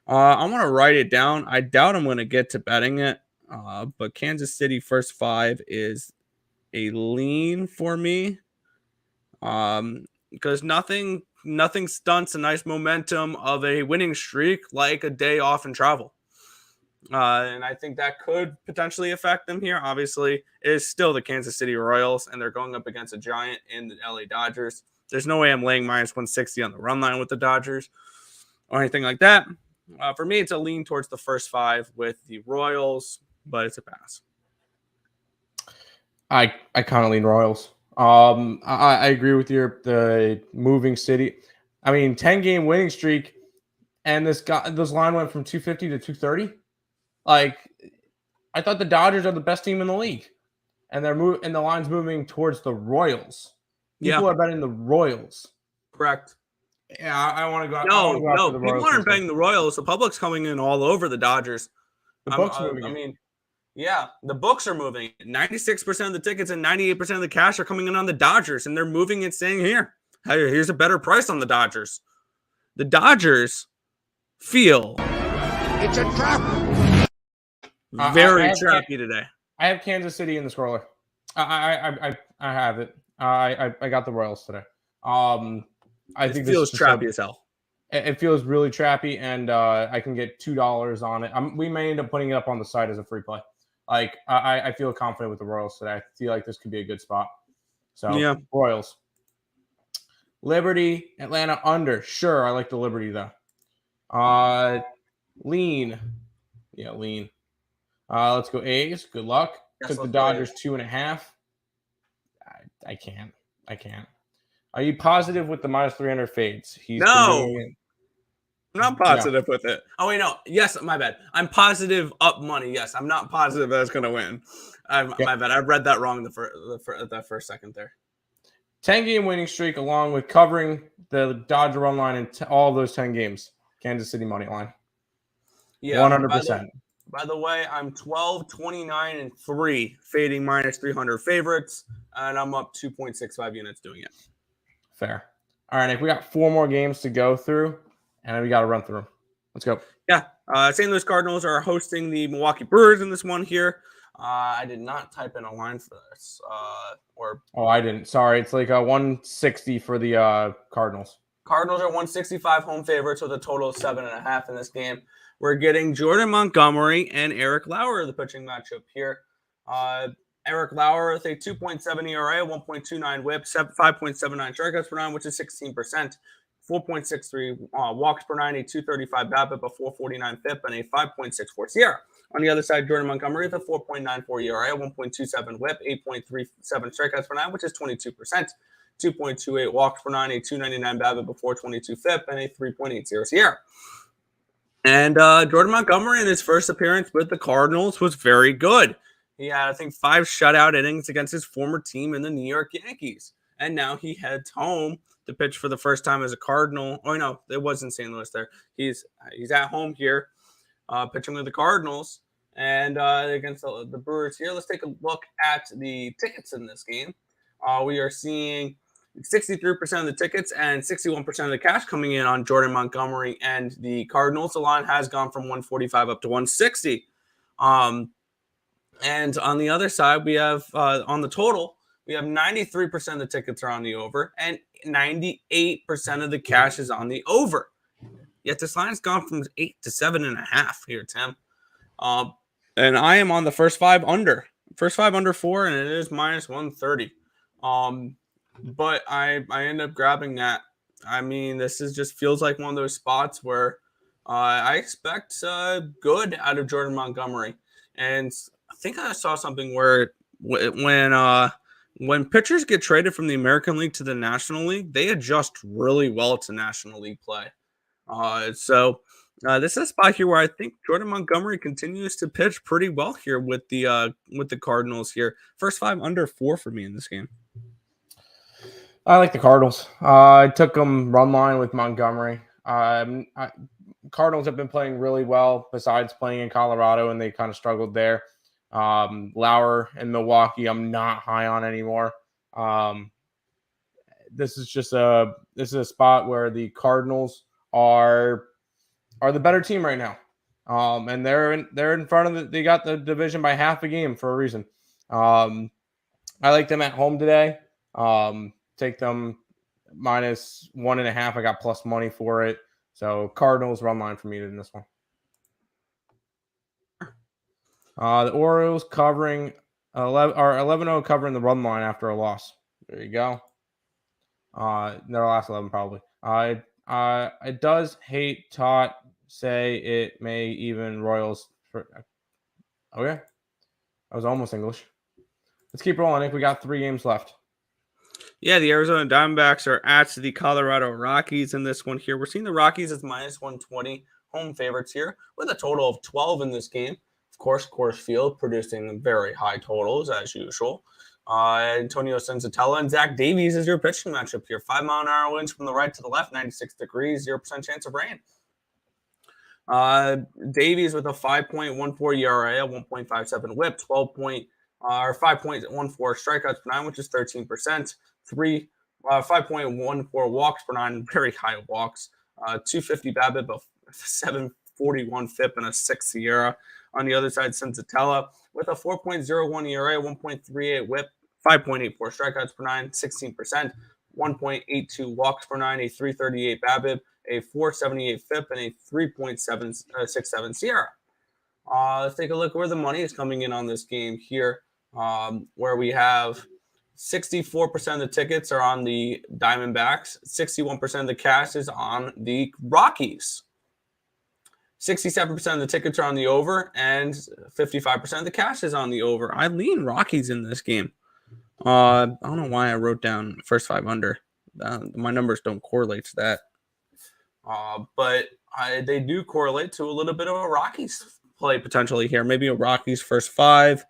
I want to write it down. I doubt I'm going to get to betting it, but Kansas City first 5 is a lean for me because nothing stunts a nice momentum of a winning streak like a day off and travel. And I think that could potentially affect them here. Obviously, it is still the Kansas City Royals, and they're going up against a giant in the LA Dodgers. There's no way I'm laying minus 160 on the run line with the Dodgers or anything like that. For me, it's a lean towards the first 5 with the Royals, but it's a pass. I kind of lean Royals. I agree with the moving city. I mean, 10-game winning streak, and this line went from 250 to 230. Like, I thought the Dodgers are the best team in the league, and the line's moving towards the Royals. People are betting the Royals. Correct. Yeah, I want to go. No, people aren't betting the Royals. The public's coming in all over the Dodgers. The book's moving. I mean, yeah, the books are moving. 96% of the tickets and 98% of the cash are coming in on the Dodgers, and they're moving and saying, here's a better price on the Dodgers. The Dodgers feel it's a trap. Very trappy today. I have Kansas City in the scroller. I have it. I got the Royals today. I think it feels trappy as hell. It feels really trappy, and I can get $2 on it. We may end up putting it up on the site as a free play. Like, I feel confident with the Royals today. I feel like this could be a good spot. So, yeah. Royals. Liberty, Atlanta under. Sure, I like the Liberty, though. Lean. Yeah, lean. Let's go A's. Good luck. Took the Dodgers 2.5. I can't. Are you positive with the minus 300 fades? No. I'm not positive with it. Oh, wait, no. Yes, my bad. I'm positive up money. Yes, I'm not positive that it's going to win. My bad. I read that wrong the first second there. 10-game winning streak along with covering the Dodger run line in all those 10 games. Kansas City money line. Yeah, 100%. By the way, I'm 12, 29, and 3 fading minus 300 favorites, and I'm up 2.65 units doing it. Fair. All right, Nick, we got 4 more games to go through, and then we got to run through them. Let's go. Yeah, St. Louis Cardinals are hosting the Milwaukee Brewers in this one here. I did not type in a line for this. I didn't. Sorry, it's like 160 for the Cardinals. Cardinals are 165 home favorites with a total of 7.5 in this game. We're getting Jordan Montgomery and Eric Lauer, the pitching matchup here. Eric Lauer with a 2.7 ERA, 1.29 WHIP, 5.79 strikeouts per 9, which is 16%. 4.63 walks per 9, a 235 BABIP, a 449 FIP, and a 5.64 SIERA. On the other side, Jordan Montgomery with a 4.94 ERA, 1.27 WHIP, 8.37 strikeouts per 9, which is 22%. 2.28 walks per 9, a 299 BABIP, a 422 FIP, and a 3.80 SIERA. And Jordan Montgomery in his first appearance with the Cardinals was very good. He had, I think, 5 shutout innings against his former team in the New York Yankees. And now he heads home to pitch for the first time as a Cardinal. Oh, no, it wasn't St. Louis there. He's at home here pitching with the Cardinals and against the Brewers here. Let's take a look at the tickets in this game. We are seeing 63% of the tickets and 61% of the cash coming in on Jordan Montgomery and the Cardinals. The line has gone from 145 up to 160. And on the other side, we have on the total, we have 93% of the tickets are on the over and 98% of the cash is on the over. Yet this line has gone from 8 to 7.5 here, Tim. And I am on the first 5 under. First 5 under 4, and it is minus 130. But I end up grabbing that. I mean, this just feels like one of those spots where I expect good out of Jordan Montgomery. And I think I saw something where when pitchers get traded from the American League to the National League, they adjust really well to National League play. So This is a spot here where I think Jordan Montgomery continues to pitch pretty well here with the Cardinals here. First 5 under 4 for me in this game. I like the Cardinals. I took them run line with Montgomery. Cardinals have been playing really well besides playing in Colorado, and they kind of struggled there. Lauer in Milwaukee, I'm not high on anymore. This is a spot where the Cardinals are the better team right now. And they're in front of they got the division by half a game for a reason. I like them at home today. Take them -1.5. I got plus money for it. So Cardinals run line for me in this one. The Orioles covering 11-0 covering the run line after a loss. There you go. Their last 11 probably. It does hate Tot say it may even Royals. Okay. That was almost English. Let's keep rolling. I think we got 3 games left. Yeah, the Arizona Diamondbacks are at the Colorado Rockies in this one here. We're seeing the Rockies as -120 home favorites here with a total of 12 in this game. Of course, Coors Field producing very high totals as usual. Antonio Senzatella and Zach Davies is your pitching matchup here. 5-mile-an-hour winds from the right to the left, 96 degrees, 0% chance of rain. Davies with a 5.14 ERA, a 1.57 WHIP, 5.14 strikeouts per 9, which is 13%. 5.14 walks per 9, very high walks. 250 BABIP, a 741 FIP, and a 6 SIERA. On the other side, Senzatella with a 4.01 ERA, 1.38 WHIP, 5.84 strikeouts per 9, 16%, 1.82 walks per 9, a 338 BABIP, a 478 FIP, and a 3.67 SIERA. Let's take a look where the money is coming in on this game here, where we have 64% of the tickets are on the Diamondbacks, 61% of the cash is on the Rockies. 67% of the tickets are on the over, and 55% of the cash is on the over. I lean Rockies in this game. I don't know why I wrote down first 5 under. My numbers don't correlate to that. But they do correlate to a little bit of a Rockies play potentially here. Maybe a Rockies first 5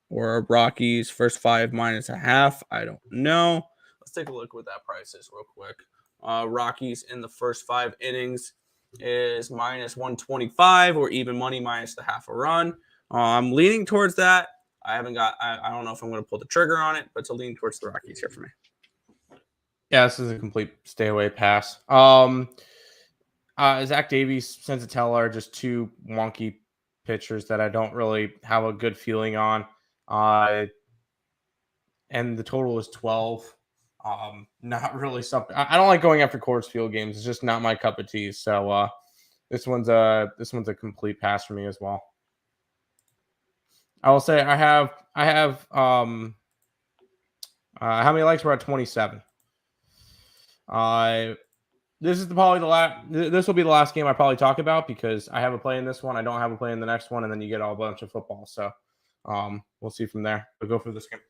or a Rockies first 5 -0.5. I don't know. Let's take a look what that price is real quick. Rockies in the first 5 innings is -125 or even money minus the half a run. I'm leaning towards that. I don't know if I'm going to pull the trigger on it, but to lean towards the Rockies here for me. Yeah, this is a complete stay away pass. Zach Davies, Senzatella are just 2 wonky pitchers that I don't really have a good feeling on. And the total is 12. Not really something. I don't like going after Coors Field games. It's just not my cup of tea. So this one's a complete pass for me as well. I will say I have how many likes were at 27. This is probably the last. This will be the last game I probably talk about because I have a play in this one. I don't have a play in the next one, and then you get a bunch of football. So we'll see from there. We'll go for this game.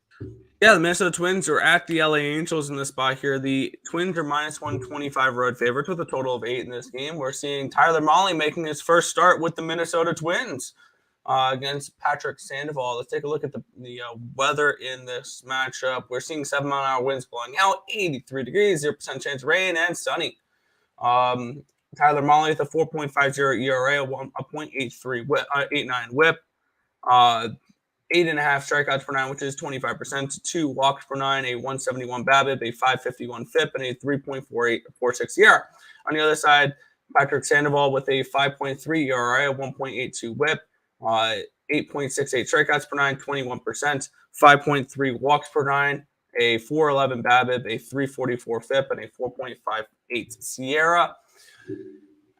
Yeah, the Minnesota Twins are at the LA Angels in this spot here. The Twins are -125 road favorites with a total of 8 in this game. We're seeing Tyler Mahle making his first start with the Minnesota Twins against Patrick Sandoval. Let's take a look at the weather in this matchup. We're seeing 7-mile-an-hour winds blowing out, 83 degrees, 0% chance of rain, and sunny. Tyler Mahle with a 4.50 ERA, a 0.83 whip, 89 whip, 8.5 strikeouts per 9, which is 25%, 2 walks per 9, a 171 BABIP, a 551 FIP, and a 3.46 ERA. On the other side, Patrick Sandoval with a 5.3 ERA, a 1.82 whip, 8.68 strikeouts per 9, 21%, 5.3 walks per 9, a 411 BABIP, a 344 FIP, and a 4.58 SIERA.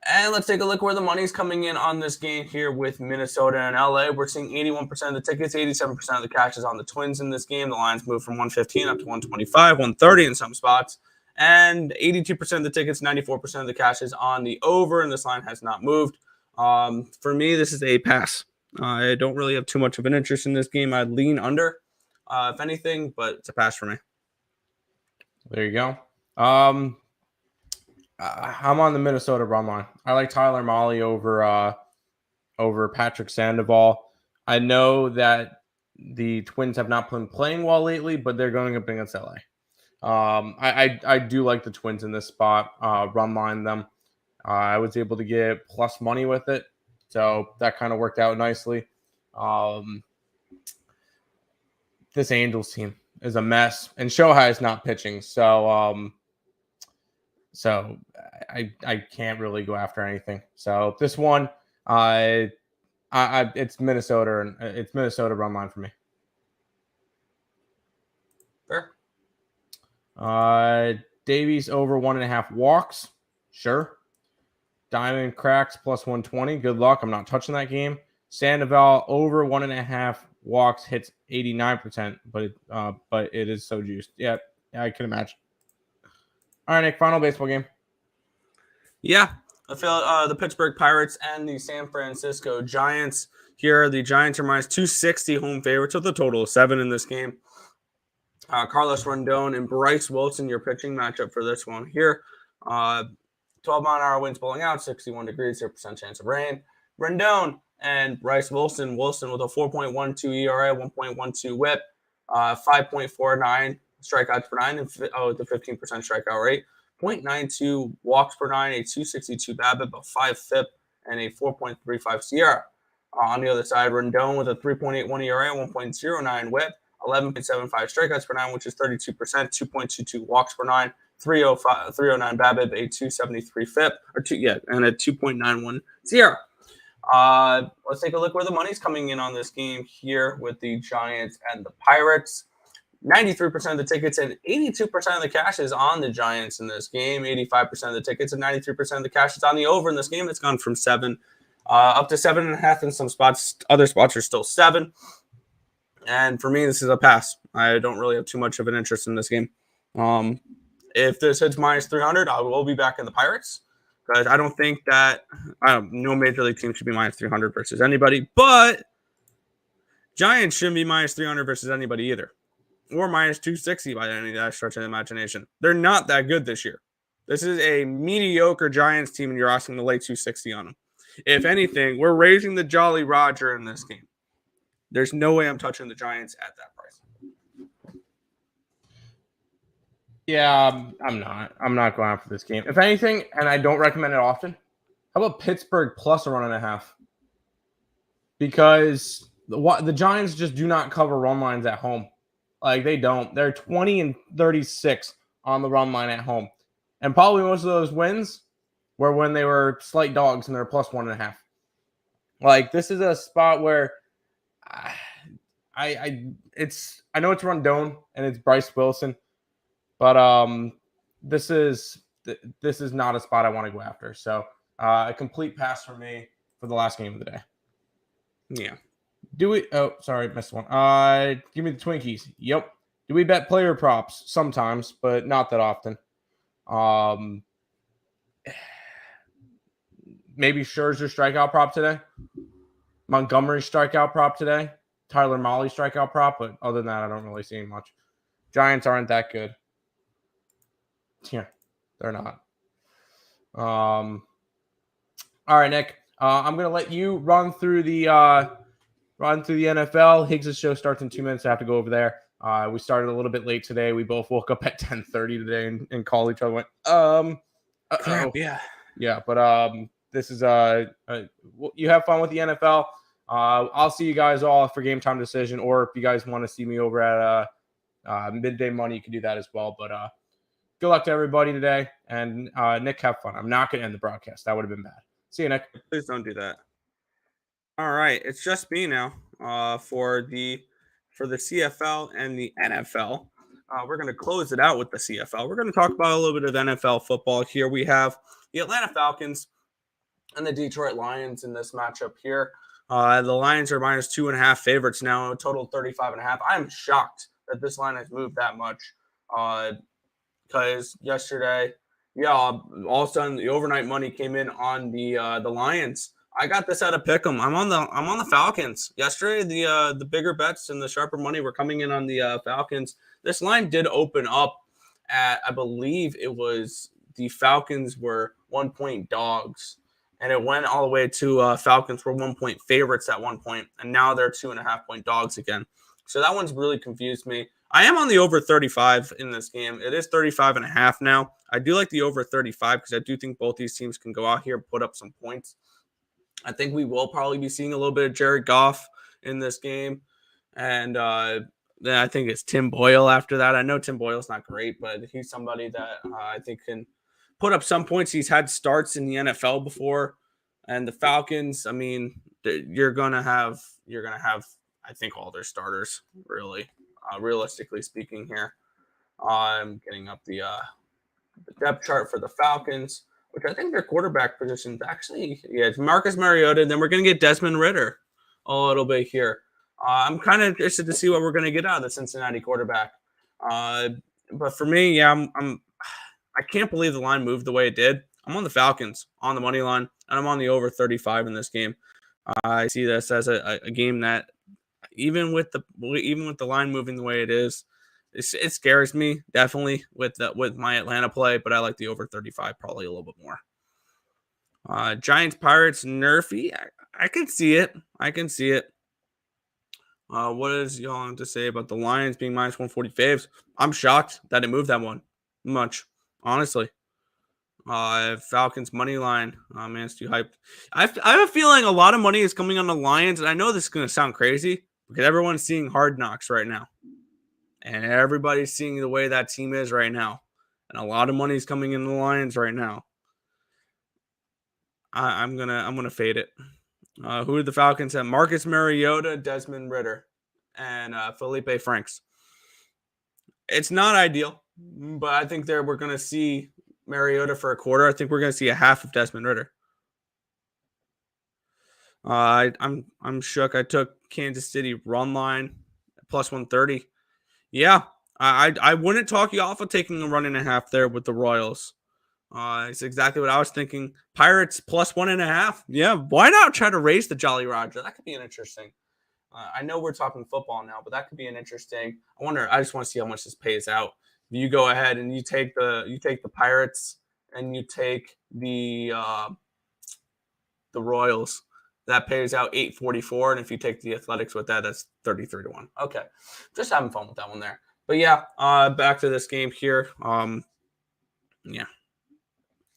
And let's take a look where the money's coming in on this game here with Minnesota and LA. We're seeing 81% of the tickets, 87% of the cash is on the Twins in this game. The lines move from 115 up to 125, 130 in some spots. And 82% of the tickets, 94% of the cash is on the over, and this line has not moved. For me, this is a pass. I don't really have too much of an interest in this game. I'd lean under, if anything, but it's a pass for me. There you go. I'm on the Minnesota run line. I like Tyler Mahle over Patrick Sandoval. I know that the Twins have not been playing well lately, but they're going up against LA. I do like the Twins in this spot. Run line them. I was able to get plus money with it, so that kind of worked out nicely. This Angels team is a mess, and Shohei is not pitching, so I can't really go after anything. So this one, it's Minnesota, and it's Minnesota run line for me. Fair. Davies over 1.5 walks. Sure. Diamond cracks plus 120. Good luck. I'm not touching that game. Sandoval over 1.5 walks hits 89%, but it is so juiced. Yeah, I can imagine. All right, Nick, final baseball game. Yeah, I feel the Pittsburgh Pirates and the San Francisco Giants. Here, the Giants are minus 260 home favorites with a total of 7 in this game. Carlos Rendon and Bryce Wilson, your pitching matchup for this one here. 12-mile-an-hour winds blowing out, 61 degrees, 0% chance of rain. Rendon and Bryce Wilson with a 4.12 ERA, 1.12 whip, 5.49 strikeouts per 9, with a 15% strikeout rate, 0.92 walks per 9, a 262 BABIP, a 5 FIP, and a 4.35 SIERA. On the other side, Rendon with a 3.81 ERA, 1.09 whip, 11.75 strikeouts per 9, which is 32%, 2.22 walks per 9, 309 BABIP, a 273 FIP, and a 2.91 SIERA. Let's take a look where the money's coming in on this game here with the Giants and the Pirates. 93% of the tickets and 82% of the cash is on the Giants in this game. 85% of the tickets and 93% of the cash is on the over in this game. It's gone from 7 up to 7.5 in some spots. Other spots are still 7. And for me, this is a pass. I don't really have too much of an interest in this game. If this hits minus 300, I will be back in the Pirates. Because I don't think that no major league team should be minus 300 versus anybody. But Giants shouldn't be minus 300 versus anybody either. Or minus 260 by any of that stretch of the imagination. They're not that good this year. This is a mediocre Giants team, and you're asking to lay 260 on them. If anything, we're raising the Jolly Roger in this game. There's no way I'm touching the Giants at that price. Yeah, I'm not. I'm not going after this game. If anything, and I don't recommend it often, how about Pittsburgh plus a 1.5? Because the Giants just do not cover run lines at home. Like, they don't. They're 20-36 on the run line at home. And probably most of those wins were when they were slight dogs and they're plus 1.5. Like, this is a spot where I know it's Rendon and it's Bryce Wilson, but this is not a spot I want to go after. So a complete pass for me for the last game of the day. Yeah. Do we? Oh, sorry, missed one. Give me the Twinkies. Yep. Do we bet player props? Sometimes, but not that often. Maybe Scherzer strikeout prop today. Montgomery strikeout prop today. Tyler Mahle strikeout prop, but other than that, I don't really see much. Giants aren't that good. Yeah, they're not. All right, Nick. I'm gonna let you run through the NFL. Higgs' show starts in 2 minutes. I have to go over there. We started a little bit late today. We both woke up at 10:30 today and called each other. Went, crap, yeah. But this is you have fun with the NFL. I'll see you guys all for game time decision, or if you guys want to see me over at Midday Money, you can do that as well. But good luck to everybody today, and Nick, have fun. I'm not going to end the broadcast. That would have been bad. See you, Nick. Please don't do that. All right, it's just me now for the CFL and the NFL. We're going to close it out with the CFL. We're going to talk about a little bit of NFL football here. We have the Atlanta Falcons and the Detroit Lions in this matchup here. The Lions are minus 2.5 favorites now, a total 35.5. I'm shocked that this line has moved that much because yesterday, all of a sudden the overnight money came in on the Lions. I got this at a pick'em. I'm on the Falcons. Yesterday, the bigger bets and the sharper money were coming in on the Falcons. This line did open up at, I believe it was the Falcons were 1-point dogs, and it went all the way to Falcons were 1-point favorites at one point, and now they're 2.5-point dogs again. So that one's really confused me. I am on the over 35 in this game. It is 35.5 now. I do like the over 35 because I do think both these teams can go out here and put up some points. I think we will probably be seeing a little bit of Jared Goff in this game. And then I think it's Tim Boyle after that. I know Tim Boyle's not great, but he's somebody that I think can put up some points. He's had starts in the NFL before. And the Falcons, I mean, you're gonna have, I think, all their starters, really, realistically speaking here. I'm getting up the depth chart for the Falcons, which I think their quarterback position is actually, it's Marcus Mariota. And then we're going to get Desmond Ridder a little bit here. I'm kind of interested to see what we're going to get out of the Cincinnati quarterback. But for me, I can't believe the line moved the way it did. I'm on the Falcons on the money line, and I'm on the over 35 in this game. I see this as a game that even with the line moving the way it is, it scares me definitely with my Atlanta play, but I like the over 35 probably a little bit more. Giants, Pirates, Nerfy. I can see it. What does y'all have to say about the Lions being minus 145? I'm shocked that it moved that one much, honestly. Falcons money line. Oh man, it's too hyped. I have a feeling a lot of money is coming on the Lions, and I know this is going to sound crazy because everyone's seeing Hard Knocks right now. And everybody's seeing the way that team is right now. And a lot of money is coming in the Lions right now. I'm gonna fade it. Who are the Falcons have? Marcus Mariota, Desmond Ridder, and Felipe Franks. It's not ideal, but I think we're gonna see Mariota for a quarter. I think we're gonna see a half of Desmond Ridder. I'm shook. I took Kansas City run line plus 130. Yeah, I wouldn't talk you off of taking a 1.5 there with the Royals. It's exactly what I was thinking. Pirates plus 1.5. Yeah, why not try to raise the Jolly Roger? That could be an interesting. I know we're talking football now, but that could be an interesting. I just want to see how much this pays out. If you go ahead and you take the Pirates and you take the Royals, that pays out 844, and if you take the Athletics with that, that's 33-1. Okay, just having fun with that one there. But yeah, back to this game here.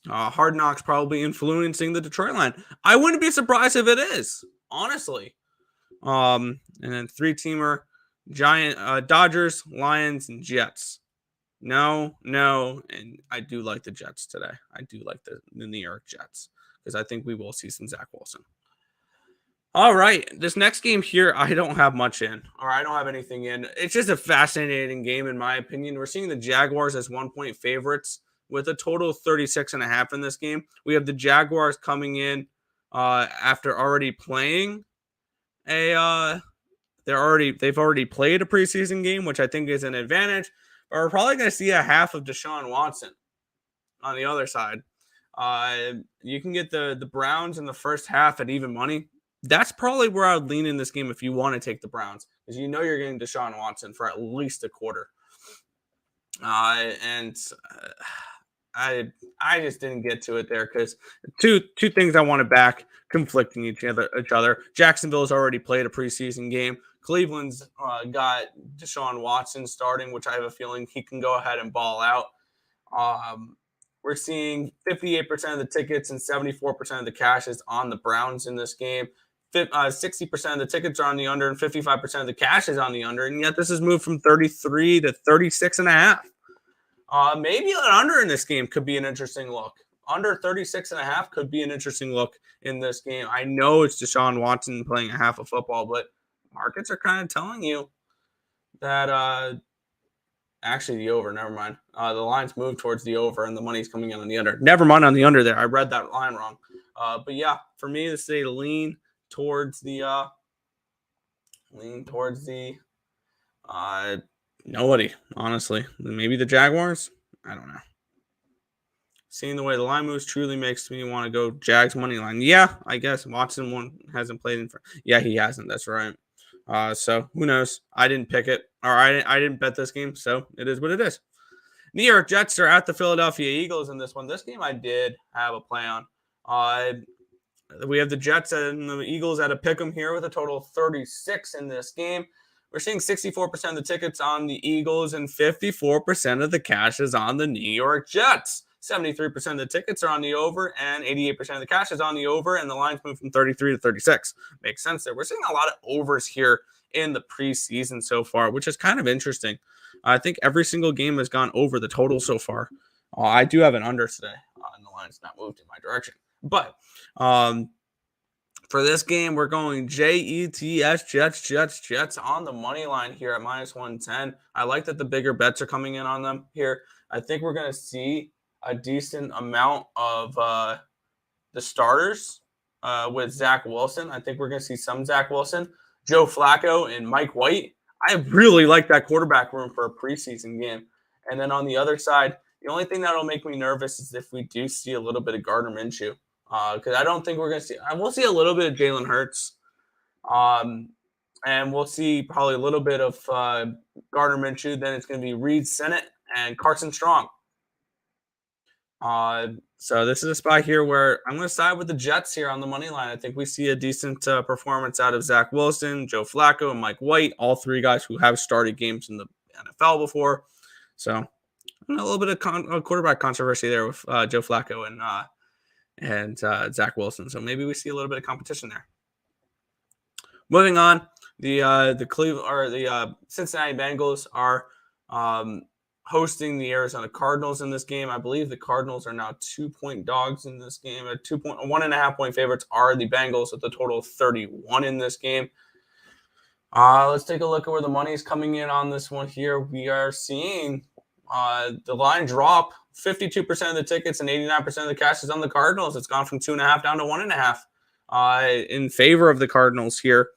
Hard Knocks probably influencing the Detroit line. I wouldn't be surprised if it is, honestly. And then 3-teamer, Dodgers, Lions, and Jets. No, and I do like the Jets today. I do like the New York Jets because I think we will see some Zach Wilson. All right, this next game here, I don't have much in, or I don't have anything in. It's just a fascinating game, in my opinion. We're seeing the Jaguars as 1-point favorites with a total of 36.5 in this game. We have the Jaguars coming in after already playing they've already played a preseason game, which I think is an advantage. But we're probably going to see a half of Deshaun Watson on the other side. You can get the Browns in the first half at even money. That's probably where I would lean in this game if you want to take the Browns, because you know you're getting Deshaun Watson for at least a quarter. And I just didn't get to it there because two things I want to back conflicting each other. Jacksonville has already played a preseason game. Cleveland's got Deshaun Watson starting, which I have a feeling he can go ahead and ball out. We're seeing 58% of the tickets and 74% of the cash is on the Browns in this game. 60% of the tickets are on the under and 55% of the cash is on the under. And yet this has moved from 33 to 36.5. Maybe an under in this game could be an interesting look. Under 36.5 could be an interesting look in this game. I know it's Deshaun Watson playing a half of football, but markets are kind of telling you that actually the over, never mind. The lines move towards the over and the money's coming in on the under. Never mind on the under there. I read that line wrong. But yeah, for me to say lean towards the nobody, honestly. Maybe the Jaguars. I don't know. Seeing the way the line moves truly makes me want to go Jags money line. Yeah, I guess Watson hasn't played in for. Yeah, he hasn't. That's right. So who knows? I didn't pick it, or I didn't bet this game, so it is what it is. New York Jets are at the Philadelphia Eagles in this one. This game I did have a play on. We have the Jets and the Eagles at a pick'em here with a total of 36 in this game. We're seeing 64% of the tickets on the Eagles and 54% of the cash is on the New York Jets. 73% of the tickets are on the over and 88% of the cash is on the over, and the lines move from 33 to 36. Makes sense there. We're seeing a lot of overs here in the preseason so far, which is kind of interesting. I think every single game has gone over the total so far. I do have an under today, and the line's not moved in my direction. But for this game, we're going Jets, Jets on the money line here at minus 110. I like that the bigger bets are coming in on them here. I think we're going to see a decent amount of the starters with Zach Wilson. I think we're going to see some Zach Wilson, Joe Flacco, and Mike White. I really like that quarterback room for a preseason game. And then on the other side, the only thing that'll make me nervous is if we do see a little bit of Gardner Minshew. Because I don't think we're going to see – we'll see a little bit of Jalen Hurts. And we'll see probably a little bit of Gardner Minshew. Then it's going to be Reed Sennett and Carson Strong. So this is a spot here where I'm going to side with the Jets here on the money line. I think we see a decent performance out of Zach Wilson, Joe Flacco, and Mike White, all three guys who have started games in the NFL before. So a little bit of quarterback controversy there with Joe Flacco and Zach Wilson. So maybe we see a little bit of competition there. Moving on, the Cleveland or the Cincinnati Bengals are hosting the Arizona Cardinals in this game. I believe the Cardinals are now 2-point dogs in this game. 1.5 point favorites are the Bengals with a total of 31 in this game. Let's take a look at where the money is coming in on this one here. We are seeing the line drop. 52% of the tickets and 89% of the cash is on the Cardinals. It's gone from 2.5 down to 1.5 in favor of the Cardinals here.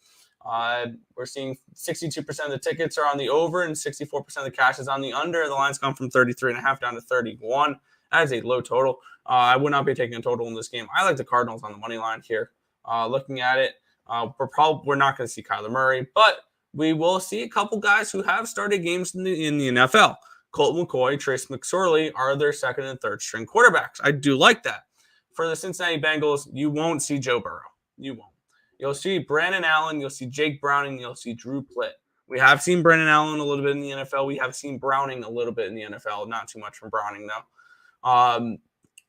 We're seeing 62% of the tickets are on the over and 64% of the cash is on the under. The line's gone from 33.5 down to 31. That is a low total. I would not be taking a total in this game. I like the Cardinals on the money line here. Looking at it, we're not going to see Kyler Murray, but we will see a couple guys who have started games in the NFL. Colt McCoy, Trace McSorley are their second and third string quarterbacks. I do like that. For the Cincinnati Bengals, you won't see Joe Burrow. You won't. You'll see Brandon Allen, you'll see Jake Browning, you'll see Drew Plitt. We have seen Brandon Allen a little bit in the NFL. We have seen Browning a little bit in the NFL. Not too much from Browning, though.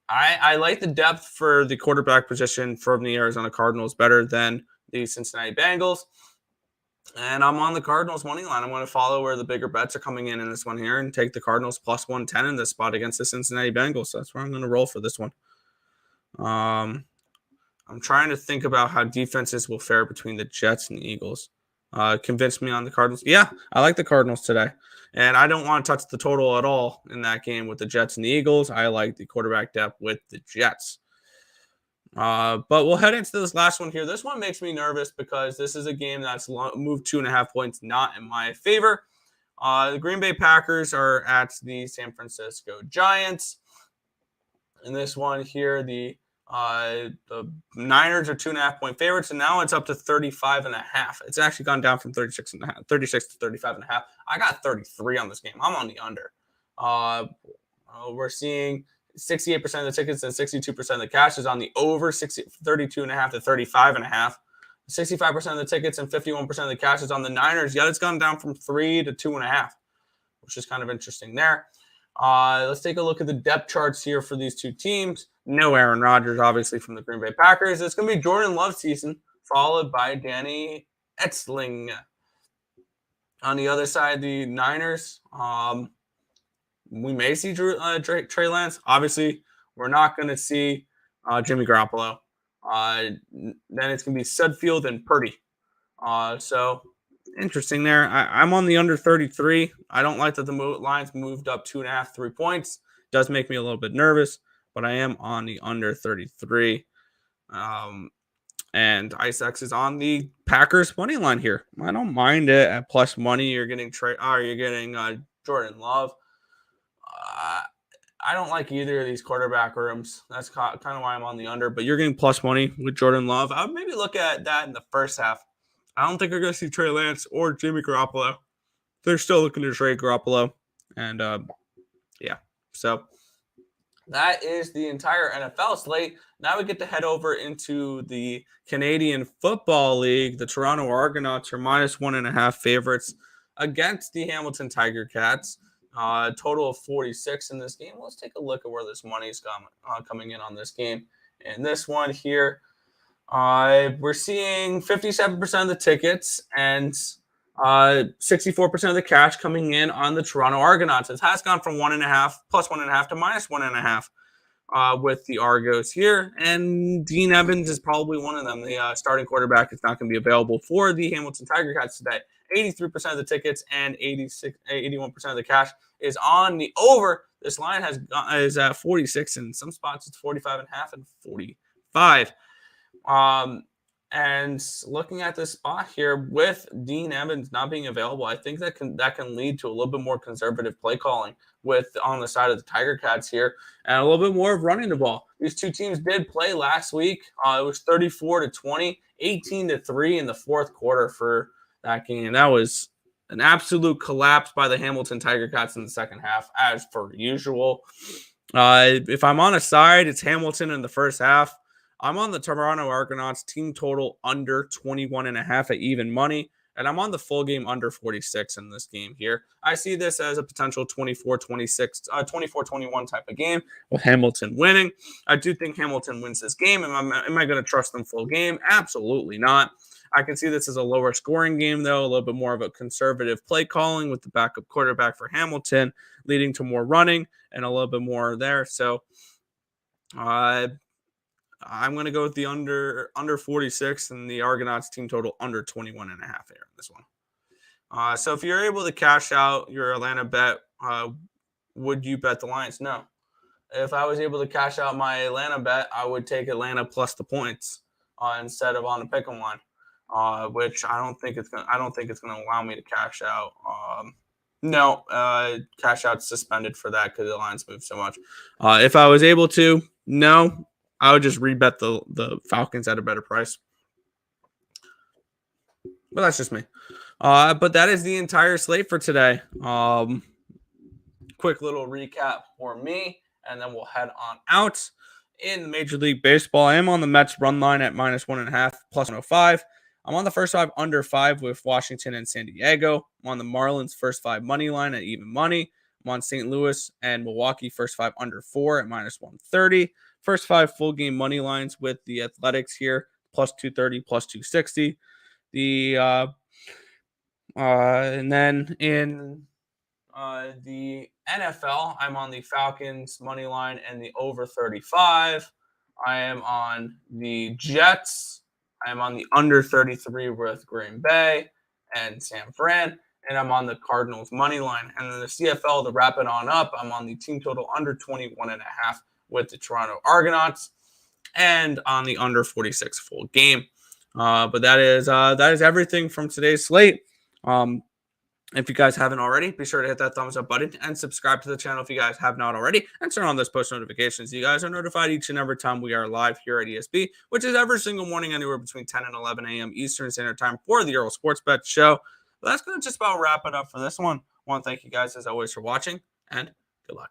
I like the depth for the quarterback position from the Arizona Cardinals better than the Cincinnati Bengals. And I'm on the Cardinals money line. I'm going to follow where the bigger bets are coming in this one here and take the Cardinals plus 110 in this spot against the Cincinnati Bengals. So that's where I'm going to roll for this one. I'm trying to think about how defenses will fare between the Jets and the Eagles. Convince me on the Cardinals. Yeah, I like the Cardinals today. And I don't want to touch the total at all in that game with the Jets and the Eagles. I like the quarterback depth with the Jets. But we'll head into this last one here. This one makes me nervous because this is a game that's moved 2.5 points, not in my favor. The Green Bay Packers are at the San Francisco Giants. In this one here, the Niners are 2.5 point favorites, and now it's up to 35.5. It's actually gone down from 36 to 35.5. I got 33 on this game. I'm on the under. We're seeing 68% of the tickets and 62% of the cash is on the over, 32.5 to 35.5. 65% of the tickets and 51% of the cash is on the Niners. Yet it's gone down from 3 to 2.5, which is kind of interesting there. Let's take a look at the depth charts here for these two teams. No Aaron Rodgers, obviously, from the Green Bay Packers. It's going to be Jordan Love season, followed by Danny Etzling. On the other side, the Niners, we may see Trey Lance. Obviously, we're not going to see Jimmy Garoppolo. Then it's going to be Sudfield and Purdy. So interesting there. I'm on the under 33. I don't like that the lines moved up 2.5, 3 points. Does make me a little bit nervous, but I am on the under 33. And IceX is on the Packers money line here. I don't mind it at plus money. You're getting Jordan Love. I don't like either of these quarterback rooms. That's kind of why I'm on the under. But you're getting plus money with Jordan Love. I would maybe look at that in the first half. I don't think we're going to see Trey Lance or Jimmy Garoppolo. They're still looking to trade Garoppolo. And So that is the entire NFL slate. Now we get to head over into the Canadian Football League. The Toronto Argonauts are -1.5 favorites against the Hamilton Tiger Cats. Total of 46 in this game. Let's take a look at where this money is coming in on this game. And this one here, we're seeing 57% of the tickets and 64% of the cash coming in on the Toronto Argonauts. It has gone from +1.5 to -1.5 with the Argos here. And Dean Evans is probably one of them. The starting quarterback is not going to be available for the Hamilton Tiger Cats today. 83% of the tickets and 81% of the cash is on the over. This line is at 46. In some spots, it's 45.5 and 45. And looking at this spot here with Dean Evans not being available, I think that can lead to a little bit more conservative play calling on the side of the Tiger Cats here, and a little bit more of running the ball. These two teams did play last week. It was 34-20, 18-3 in the fourth quarter for that game. That was an absolute collapse by the Hamilton Tiger Cats in the second half, as per usual. If I'm on a side, it's Hamilton in the first half. I'm on the Toronto Argonauts team total under 21.5 at even money, and I'm on the full game under 46 in this game here. I see this as a potential 24-26, 24-21 type of game with Hamilton winning. I do think Hamilton wins this game. Am I going to trust them full game? Absolutely not. I can see this as a lower scoring game, though, a little bit more of a conservative play calling with the backup quarterback for Hamilton, leading to more running and a little bit more there. So I'm going to go with the under 46 and the Argonauts team total under 21.5 here in this one. So if you're able to cash out your Atlanta bet, would you bet the Lions? No. If I was able to cash out my Atlanta bet, I would take Atlanta plus the points instead of on a pick 'em line. Which I don't think it's going to allow me to cash out. Cash out's suspended for that because the lines move so much. If I was able to, no, I would just rebet the Falcons at a better price. But that's just me. But that is the entire slate for today. Quick little recap for me, and then we'll head on out. In Major League Baseball, I am on the Mets run line at -1.5 plus 105. I'm on the first 5 under 5 with Washington and San Diego. I'm on the Marlins first 5 money line at even money. I'm on St. Louis and Milwaukee first 5 under 4 at -130. First 5 full game money lines with the Athletics here, plus 230, plus 260. And then in the NFL, I'm on the Falcons money line and the over 35. I am on the Jets. I'm on the under 33 with Green Bay and San Fran, and I'm on the Cardinals money line. And then the CFL, to wrap it on up, I'm on the team total under 21.5 with the Toronto Argonauts, and on the under 46 full game. But that is everything from today's slate. If you guys haven't already, be sure to hit that thumbs up button and subscribe to the channel if you guys have not already, and turn on those post notifications. You guys are notified each and every time we are live here at ESB, which is every single morning anywhere between 10 and 11 a.m. Eastern Standard Time for the Earle Sports Bet Show. But that's going to just about wrap it up for this one. I want to thank you guys as always for watching, and good luck.